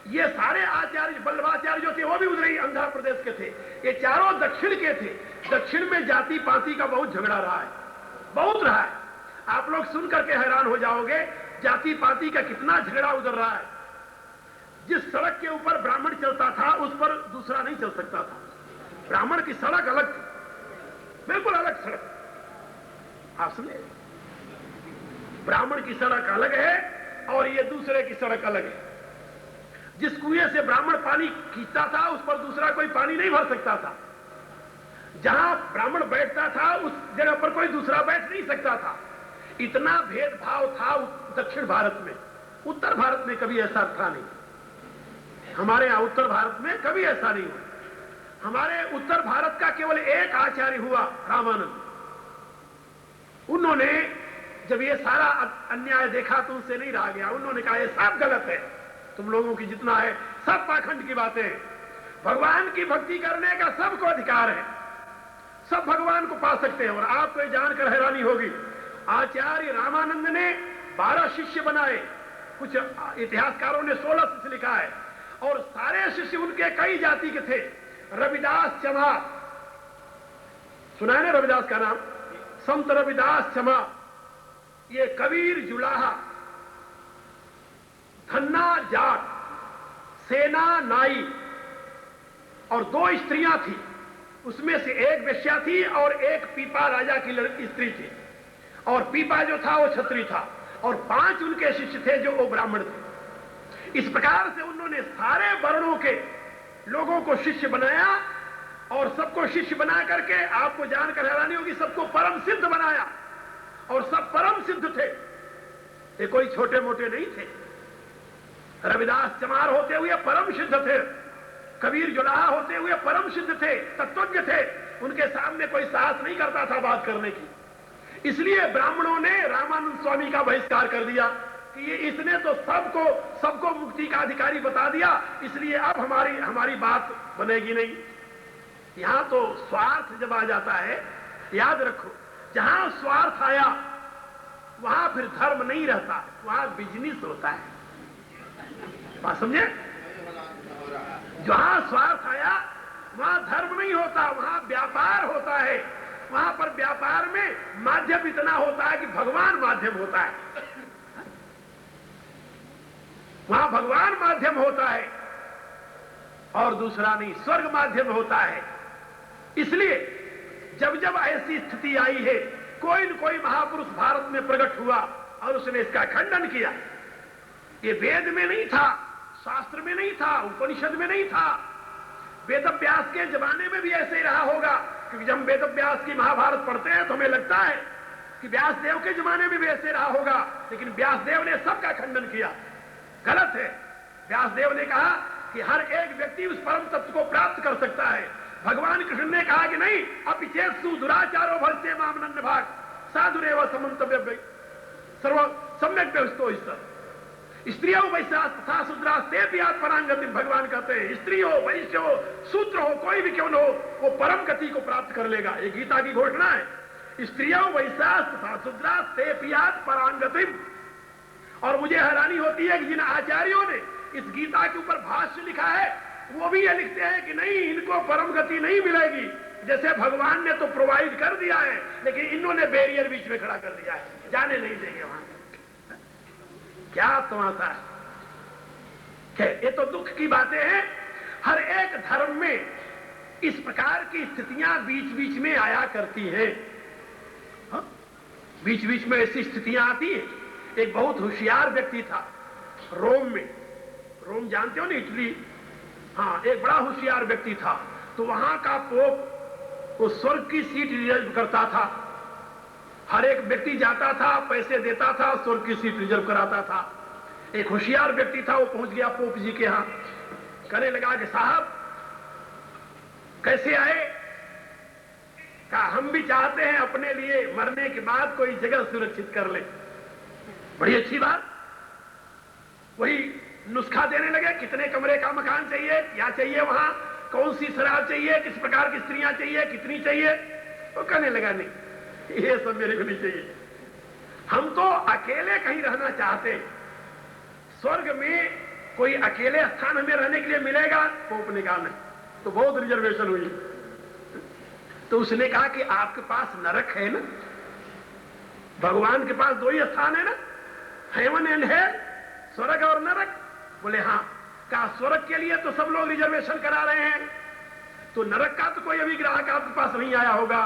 ये सारे आचार्य, वल्लभाचार्य जो थे वो भी उधर ही आंध्र प्रदेश के थे। ये चारों दक्षिण के थे। दक्षिण में जाति पाति का बहुत झगड़ा रहा है, बहुत रहा है। आप लोग सुन करके हैरान हो जाओगे जाति पाति का कितना झगड़ा उधर रहा है। जिस सड़क के ऊपर ब्राह्मण चलता था उस पर दूसरा नहीं चल सकता था। ब्राह्मण की सड़क अलग थी, बिल्कुल अलग सड़क। आप समझे, ब्राह्मण की सड़क अलग है और ये दूसरे की सड़क अलग है। जिस कुएं से ब्राह्मण पानी खींचता था उस पर दूसरा कोई पानी नहीं भर सकता था। जहां ब्राह्मण बैठता था उस जगह पर कोई दूसरा बैठ नहीं सकता था। इतना भेदभाव था दक्षिण भारत में। उत्तर भारत में कभी ऐसा था नहीं। हमारे यहां उत्तर भारत में कभी ऐसा नहीं हुआ। हमारे उत्तर भारत का केवल एक आचार्य हुआ, रामानंद। उन्होंने जब ये सारा अन्याय देखा तो उनसे नहीं रहा गया। उन्होंने कहा ये सब गलत है, तुम लोगों की जितना है सब पाखंड की बातें हैं। भगवान की भक्ति करने का सबको अधिकार है, सब भगवान को पा सकते हैं। और आपको ये जानकर हैरानी होगी, आचार्य रामानंद ने 12 शिष्य बनाए। कुछ इतिहासकारों ने 16 शिष्य लिखा है और सारे शिष्य उनके कई जाति के थे। रविदास चमार, सुना है ना रविदास का नाम? संत रविदास चमार, ये कबीर जुलाहा, धन्ना जाट, सेना नाई और 2 स्त्रियां थी। उसमें से एक वेश्या थी और एक पीपा राजा की लड़की स्त्री थी। और पीपा जो था वो क्षत्रिय था और 5 उनके शिष्य थे जो वो ब्राह्मण थे। इस प्रकार से उन्होंने सारे वर्णों के लोगों को शिष्य बनाया और सबको शिष्य बना करके, आपको जानकर हैरानी होगी, सबको परम सिद्ध बनाया। और सब परम सिद्ध थे, ये कोई छोटे मोटे नहीं थे। रविदास चमार होते हुए परम सिद्ध थे, कबीर जुलाहा होते हुए परम सिद्ध थे, तत्वज्ञ थे। उनके सामने कोई साहस नहीं करता था बात करने की। इसलिए ब्राह्मणों ने रामानंद स्वामी का बहिष्कार कर दिया कि ये इसने तो सबको मुक्ति का अधिकारी बता दिया, इसलिए अब हमारी बात बनेगी नहीं। यहां तो स्वार्थ जब आ जाता है, याद रखो, जहां स्वार्थ आया वहां फिर धर्म नहीं रहता, वहां बिजनेस होता है। बात समझे? जहां स्वार्थ आया वहां धर्म नहीं होता, वहां व्यापार होता है। वहां पर व्यापार में माध्यम इतना होता है कि भगवान माध्यम होता है। वहां भगवान माध्यम होता है और दूसरा नहीं, स्वर्ग माध्यम होता है। इसलिए जब जब ऐसी स्थिति आई है, कोई न कोई महापुरुष भारत में प्रकट हुआ और उसने इसका खंडन किया। ये वेद में नहीं था, शास्त्र में नहीं था, उपनिषद में नहीं था। वेदव्यास के जमाने में भी ऐसे ही रहा होगा, क्योंकि जब हम वेदव्यास की महाभारत पढ़ते हैं तो हमें लगता है कि व्यासदेव के जमाने में भी ऐसे रहा होगा। लेकिन व्यासदेव ने सबका खंडन किया, गलत है। व्यासदेव ने कहा कि हर एक व्यक्ति उस परम तत्व को प्राप्त कर सकता है। भगवान कृष्ण ने कहा कि नहीं, अपिचेत्सु दुराचारो भजते माम नन्द भाग साधुरेव समन्तव्य सर्व सम्यक व्यवस्थो। स्त्रियों वैश्यास तथा शूद्रास्ते भी परांगति, भगवान कहते हैं स्त्री हो, वैश्य हो, शूद्र हो, कोई भी क्यों न हो, वो परम गति को प्राप्त कर लेगा। ये गीता की घोषणा है। स्त्रियों वैश्यास तथा शूद्रास्ते पियात परांगति। और मुझे हैरानी होती है कि जिन आचार्यों ने इस गीता के ऊपर भाष्य लिखा है वो भी ये लिखते हैं कि नहीं, इनको परम गति नहीं मिलेगी। जैसे भगवान ने तो प्रोवाइड कर दिया है, लेकिन इन्होंने बैरियर बीच में खड़ा कर दिया है, जाने नहीं देंगे वहां। क्या तमाशा है। ये तो दुख की बातें हैं। हर एक धर्म में इस प्रकार की स्थितियां बीच बीच में आया करती हैं। बीच बीच में ऐसी स्थितियां आती है। एक बहुत होशियार व्यक्ति था रोम में, रोम जानते हो ना, इटली। हाँ, एक बड़ा होशियार व्यक्ति था। तो वहां का पोप वो स्वर्ग की सीट रिजर्व करता था। हर एक व्यक्ति जाता था, पैसे देता था, स्वर्ग की सीट रिजर्व कराता था। एक होशियार व्यक्ति था, वो पहुंच गया पोप जी के यहां, कहने लगा कि साहब कैसे आए? अच्छा, हम भी चाहते हैं अपने लिए मरने के बाद कोई जगह सुरक्षित कर ले। बड़ी अच्छी बात। वही नुस्खा देने लगे, कितने कमरे का मकान चाहिए, क्या चाहिए, वहां कौन सी शराब चाहिए, किस प्रकार की स्त्रियां चाहिए, कितनी चाहिए। वो कहने लगा नहीं, ये सब मेरे को नहीं चाहिए, हम तो अकेले कहीं रहना चाहते हैं। स्वर्ग में कोई अकेले स्थान हमें रहने के लिए मिलेगा? पोप ने कहा नहीं। तो बहुत रिजर्वेशन हुई। तो उसने कहा कि आपके पास नरक है ना, भगवान के पास दो ही स्थान है ना, हेवन एंड हेल, स्वर्ग और नरक। बोले हाँ। कहा स्वर्ग के लिए तो सब लोग रिजर्वेशन करा रहे हैं, तो नरक का तो कोई अभी ग्राहक आपके पास नहीं आया होगा।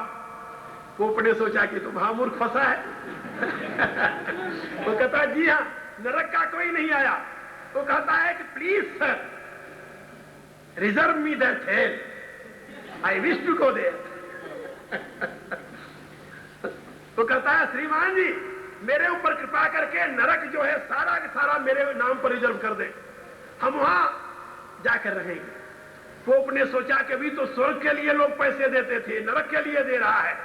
पोप ने सोचा कि तो महामूर्ख फंसा है। वो कहता जी हाँ, नरक का कोई नहीं आया। वो कहता है कि please sir, reserve me that hell, I wish to go there. तो कहता है श्रीमान जी, मेरे ऊपर कृपा करके नरक जो है सारा का सारा मेरे नाम पर रिजर्व कर दे, हम वहां जाकर रहेंगे। पोप ने सोचा कि अभी तो स्वर्ग के लिए लोग पैसे देते थे, नरक के लिए दे रहा है,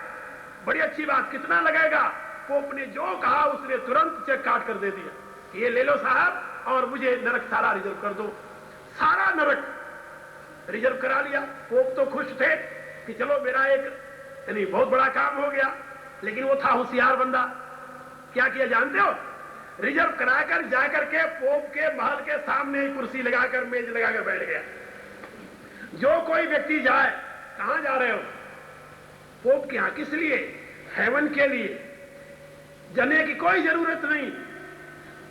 बड़ी अच्छी बात, कितना लगेगा? पोप ने जो कहा उसने तुरंत चेक काट कर दे दिया, ये ले लो साहब और मुझे नरक सारा रिजर्व कर दो। सारा नरक रिजर्व करा लिया। पोप तो खुश थे कि चलो मेरा एक यानी बहुत बड़ा काम हो गया, लेकिन वो था होशियार बंदा। क्या किया जानते हो? रिजर्व कराकर जाकर के पोप के महल के सामने ही कुर्सी लगाकर मेज लगाकर बैठ गया। जो कोई व्यक्ति जाए, कहां जा रहे हो? पोप के यहां। किस लिए? हेवन के लिए। जाने की कोई जरूरत नहीं।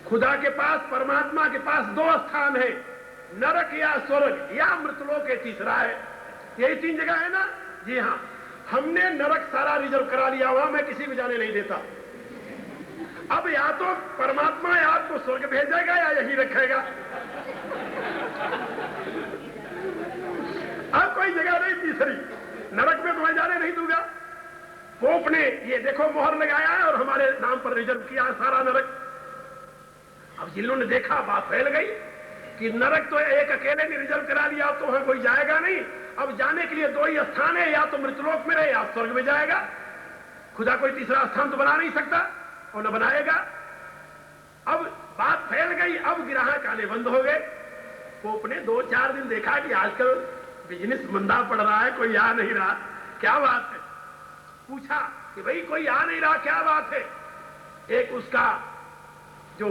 खुदा के पास, परमात्मा के पास दो स्थान है, नरक या स्वर्ग या मृतलोक के तीसरा है। यही तीन जगह है ना? जी हाँ। हमने नरक सारा रिजर्व करा लिया, वहां मैं किसी को जाने नहीं देता। अब या तो परमात्मा या आपको स्वर्ग भेजेगा या यही रखेगा। अब कोई जगह नहीं तीसरी, नरक में तुम्हें जाने नहीं दूंगा। पोप ने ये देखो मोहर लगाया है और हमारे नाम पर रिजर्व किया है सारा नरक। अब जिन्होंने देखा, बात फैल गई कि नरक तो एक अकेले ने रिजर्व करा लिया, तो वहां कोई जाएगा नहीं। अब जाने के लिए दो ही स्थान है, या तो मृतलोक में रहे या स्वर्ग में जाएगा। खुदा कोई तीसरा स्थान तो बना नहीं सकता और न बनाएगा। अब बात फैल गई, अब ग्राहक आने बंद हो गए। पोप ने 2-4 दिन देखा कि आजकल बिजनेस मंदा पड़ रहा है, कोई आ नहीं रहा, क्या बात है? पूछा कि भाई कोई आ नहीं रहा, क्या बात है? एक उसका जो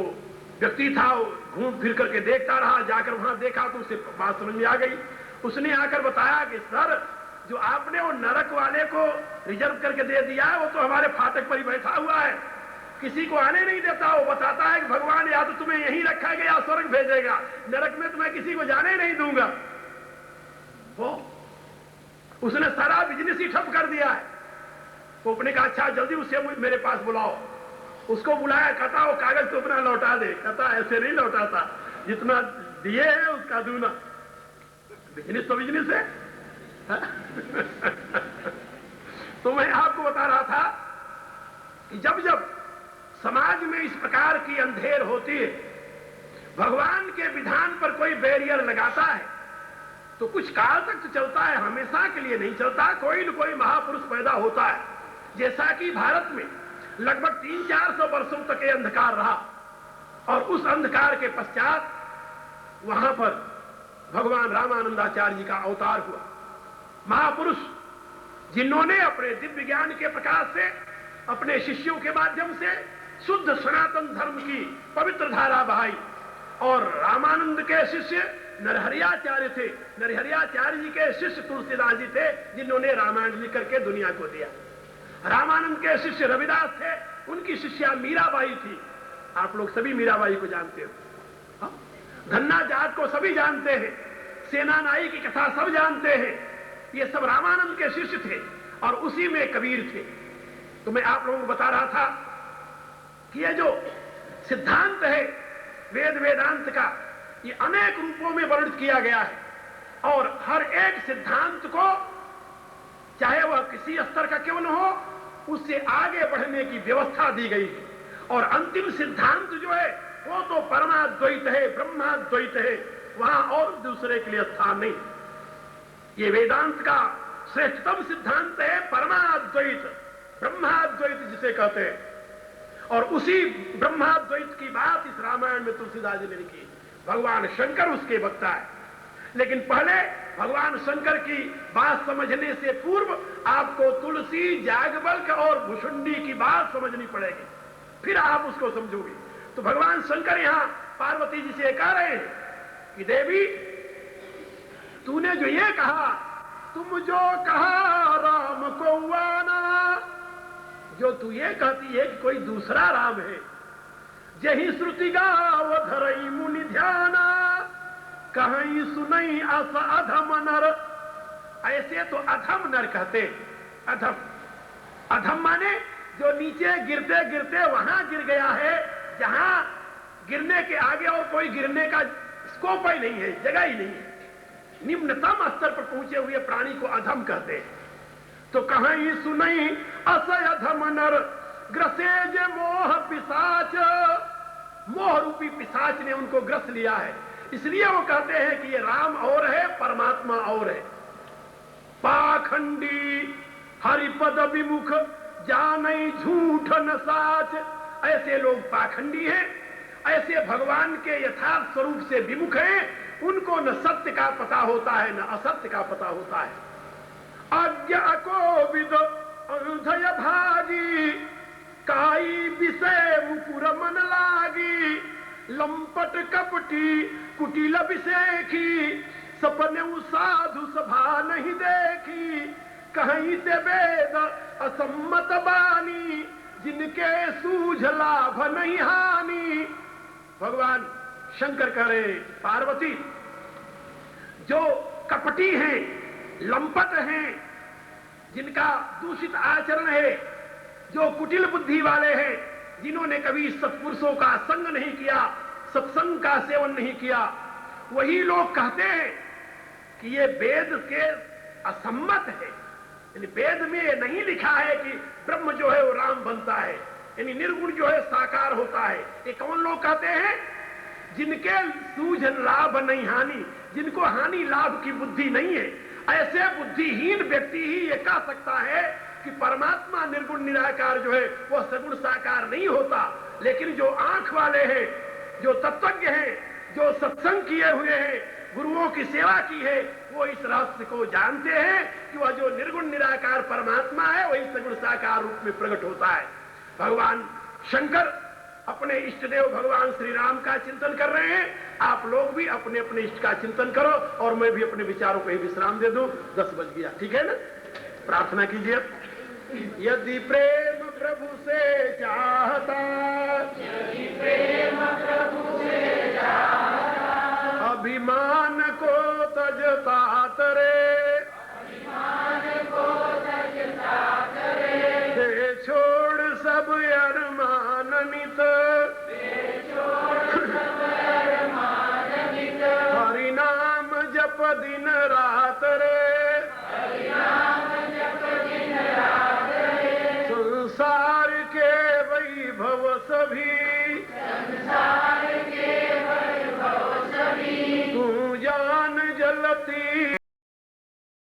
व्यक्ति था वो घूम फिर करके देखता रहा, जाकर वहां देखा तो उसे बात समझ में आ गई। उसने आकर बताया कि सर, जो आपने वो नरक वाले को रिजर्व करके दे दिया है, वो तो हमारे फाटक पर ही बैठा हुआ है, किसी को आने नहीं देता। वो बताता है कि भगवान या तो तुम्हें यहीं रखेगा या स्वर्ग भेजेगा, नरक में तुम्हें किसी को जाने नहीं दूंगा। वो उसने सारा बिजनेस ही ठप कर दिया है। पोप ने कहा अच्छा जल्दी उसे मेरे पास बुलाओ। उसको बुलाया, कहता वो कागज तो अपना लौटा दे। कहता ऐसे नहीं लौटाता, जितना दिए है उसका दूना। बिजनेस तो बिजनेस है। तो मैं आपको बता रहा था कि जब जब समाज में इस प्रकार की अंधेर होती है, भगवान के विधान पर कोई बैरियर लगाता है, तो कुछ काल तक तो चलता है, हमेशा के लिए नहीं चलता। कोई न कोई महापुरुष पैदा होता है। जैसा कि भारत में लगभग 300-400 वर्षों तक ये अंधकार रहा, और उस अंधकार के पश्चात वहां पर भगवान रामानंदाचार्य जी का अवतार हुआ। महापुरुष जिन्होंने अपने दिव्य ज्ञान के प्रकाश से, अपने शिष्यों के माध्यम से शुद्ध सनातन धर्म की पवित्र धारा बहाई। और रामानंद के शिष्य नरहरियाचार्य थे। नरहरियाचार्य जी के शिष्य तुलसीदास जी थे, जिन्होंने रामायण लिख करके दुनिया को दिया। रामानंद के शिष्य रविदास थे, उनकी शिष्या मीराबाई थी। आप लोग सभी मीराबाई को जानते हो। धन्ना जाट को सभी जानते हैं, सेना नाई की कथा सब जानते हैं। ये सब रामानंद के शिष्य थे, और उसी में कबीर थे। तो मैं आप लोगों को बता रहा था कि ये जो सिद्धांत है वेद वेदांत का, ये अनेक रूपों में वर्णित किया गया है, और हर एक सिद्धांत को, चाहे वह किसी स्तर का क्यों न हो, उससे आगे बढ़ने की व्यवस्था दी गई है। और अंतिम सिद्धांत जो है वो तो परमाद्वैत है, ब्रह्माद्वैत है, वहां और दूसरे के लिए स्थान नहीं। ये वेदांत का श्रेष्ठतम सिद्धांत है परमाद्वैत, ब्रह्माद्वैत जिसे कहते हैं। और उसी ब्रह्माद्वैत की बात इस रामायण में तुलसीदास जी ने लिखी। भगवान शंकर उसके वक्ता है। लेकिन पहले भगवान शंकर की बात समझने से पूर्व आपको तुलसी, जागबल्क और भुषुंडी की बात समझनी पड़ेगी, फिर आप उसको समझोगे। तो भगवान शंकर यहां पार्वती जी से कह रहे हैं कि देवी, तूने जो ये कहा, तुम जो कहा राम को आना, जो तू ये कहती है कि कोई दूसरा राम है, जही श्रुति गाव धरई मुनि ध्याना, कहीं सुनई अस अधम नर। ऐसे तो अधम नर कहते, अधम, अधम माने जो नीचे गिरते गिरते वहां गिर गया है जहां गिरने के आगे और कोई गिरने का स्कोप ही नहीं है, जगह ही नहीं है। निम्नतम स्तर पर पहुंचे हुए प्राणी को अधम कहते हैं। तो कहीं सुनई अस अधम नर, ग्रसेज मोह पिशाच, मोह रूपी पिशाच ने उनको ग्रस लिया है। इसलिए वो कहते हैं कि ये राम और है, परमात्मा और है। पाखंडी हरिपद विमुख, जानई झूठ न साच। ऐसे लोग पाखंडी हैं, ऐसे भगवान के यथार्थ स्वरूप से विमुख हैं। उनको न सत्य का पता होता है, न असत्य का पता होता है। अज्ञ अकोविद अंधय भागी, काई विषय मुकुर मन लागी। लंपट कपटी कुटिल विषेखी, सपने साधु सभा नहीं देखी। कहीं से वेद असम्मत बानी, जिनके सूझ लाभ नहीं हानि। भगवान शंकर कह रहे, पार्वती, जो कपटी हैं, लंपट हैं, जिनका दूषित आचरण है, जो कुटिल बुद्धि वाले हैं, जिन्होंने कभी सत्पुरुषों का संग नहीं किया, सत्संग का सेवन नहीं किया, वही लोग कहते हैं कि ये वेद के असम्मत है। यानी वेद में ये नहीं लिखा है कि ब्रह्म जो है वो राम बनता है, यानी निर्गुण जो है साकार होता है। ये कौन लोग कहते हैं? जिनके सूझ लाभ नहीं हानि, जिनको हानि लाभ की बुद्धि नहीं है। ऐसे बुद्धिहीन व्यक्ति ही ये कह सकता है कि परमात्मा निर्गुण निराकार जो है वह सगुण साकार नहीं होता। लेकिन जो आंख वाले हैं, जो तत्वज्ञ हैं, जो सत्संग किए हुए हैं, गुरुओं की सेवा की है, वो इस रहस्य को जानते हैं कि वह जो निर्गुण निराकार परमात्मा है वही सगुण साकार रूप में प्रकट होता है। भगवान शंकर अपने इष्ट देव भगवान श्री राम का चिंतन कर रहे हैं। आप लोग भी अपने अपने इष्ट का चिंतन करो और मैं भी अपने विचारों को ही विश्राम दे दूं। 10 बज गया, ठीक है ना? प्रार्थना कीजिए। यदि प्रेम प्रभु से चाहता, यदि प्रेम प्रभु से चाहता, अभिमान को तजता तरे, अभिमान को तजता तरे। दे छोड़ सब अरमान नित, दे छोड़ सब अरमान नित। हरि नाम जप दिन रात रे, हरि नाम जप दिन रात रे। संसार के वैभव सभी, संसार के वैभव सभी। तू जान जलती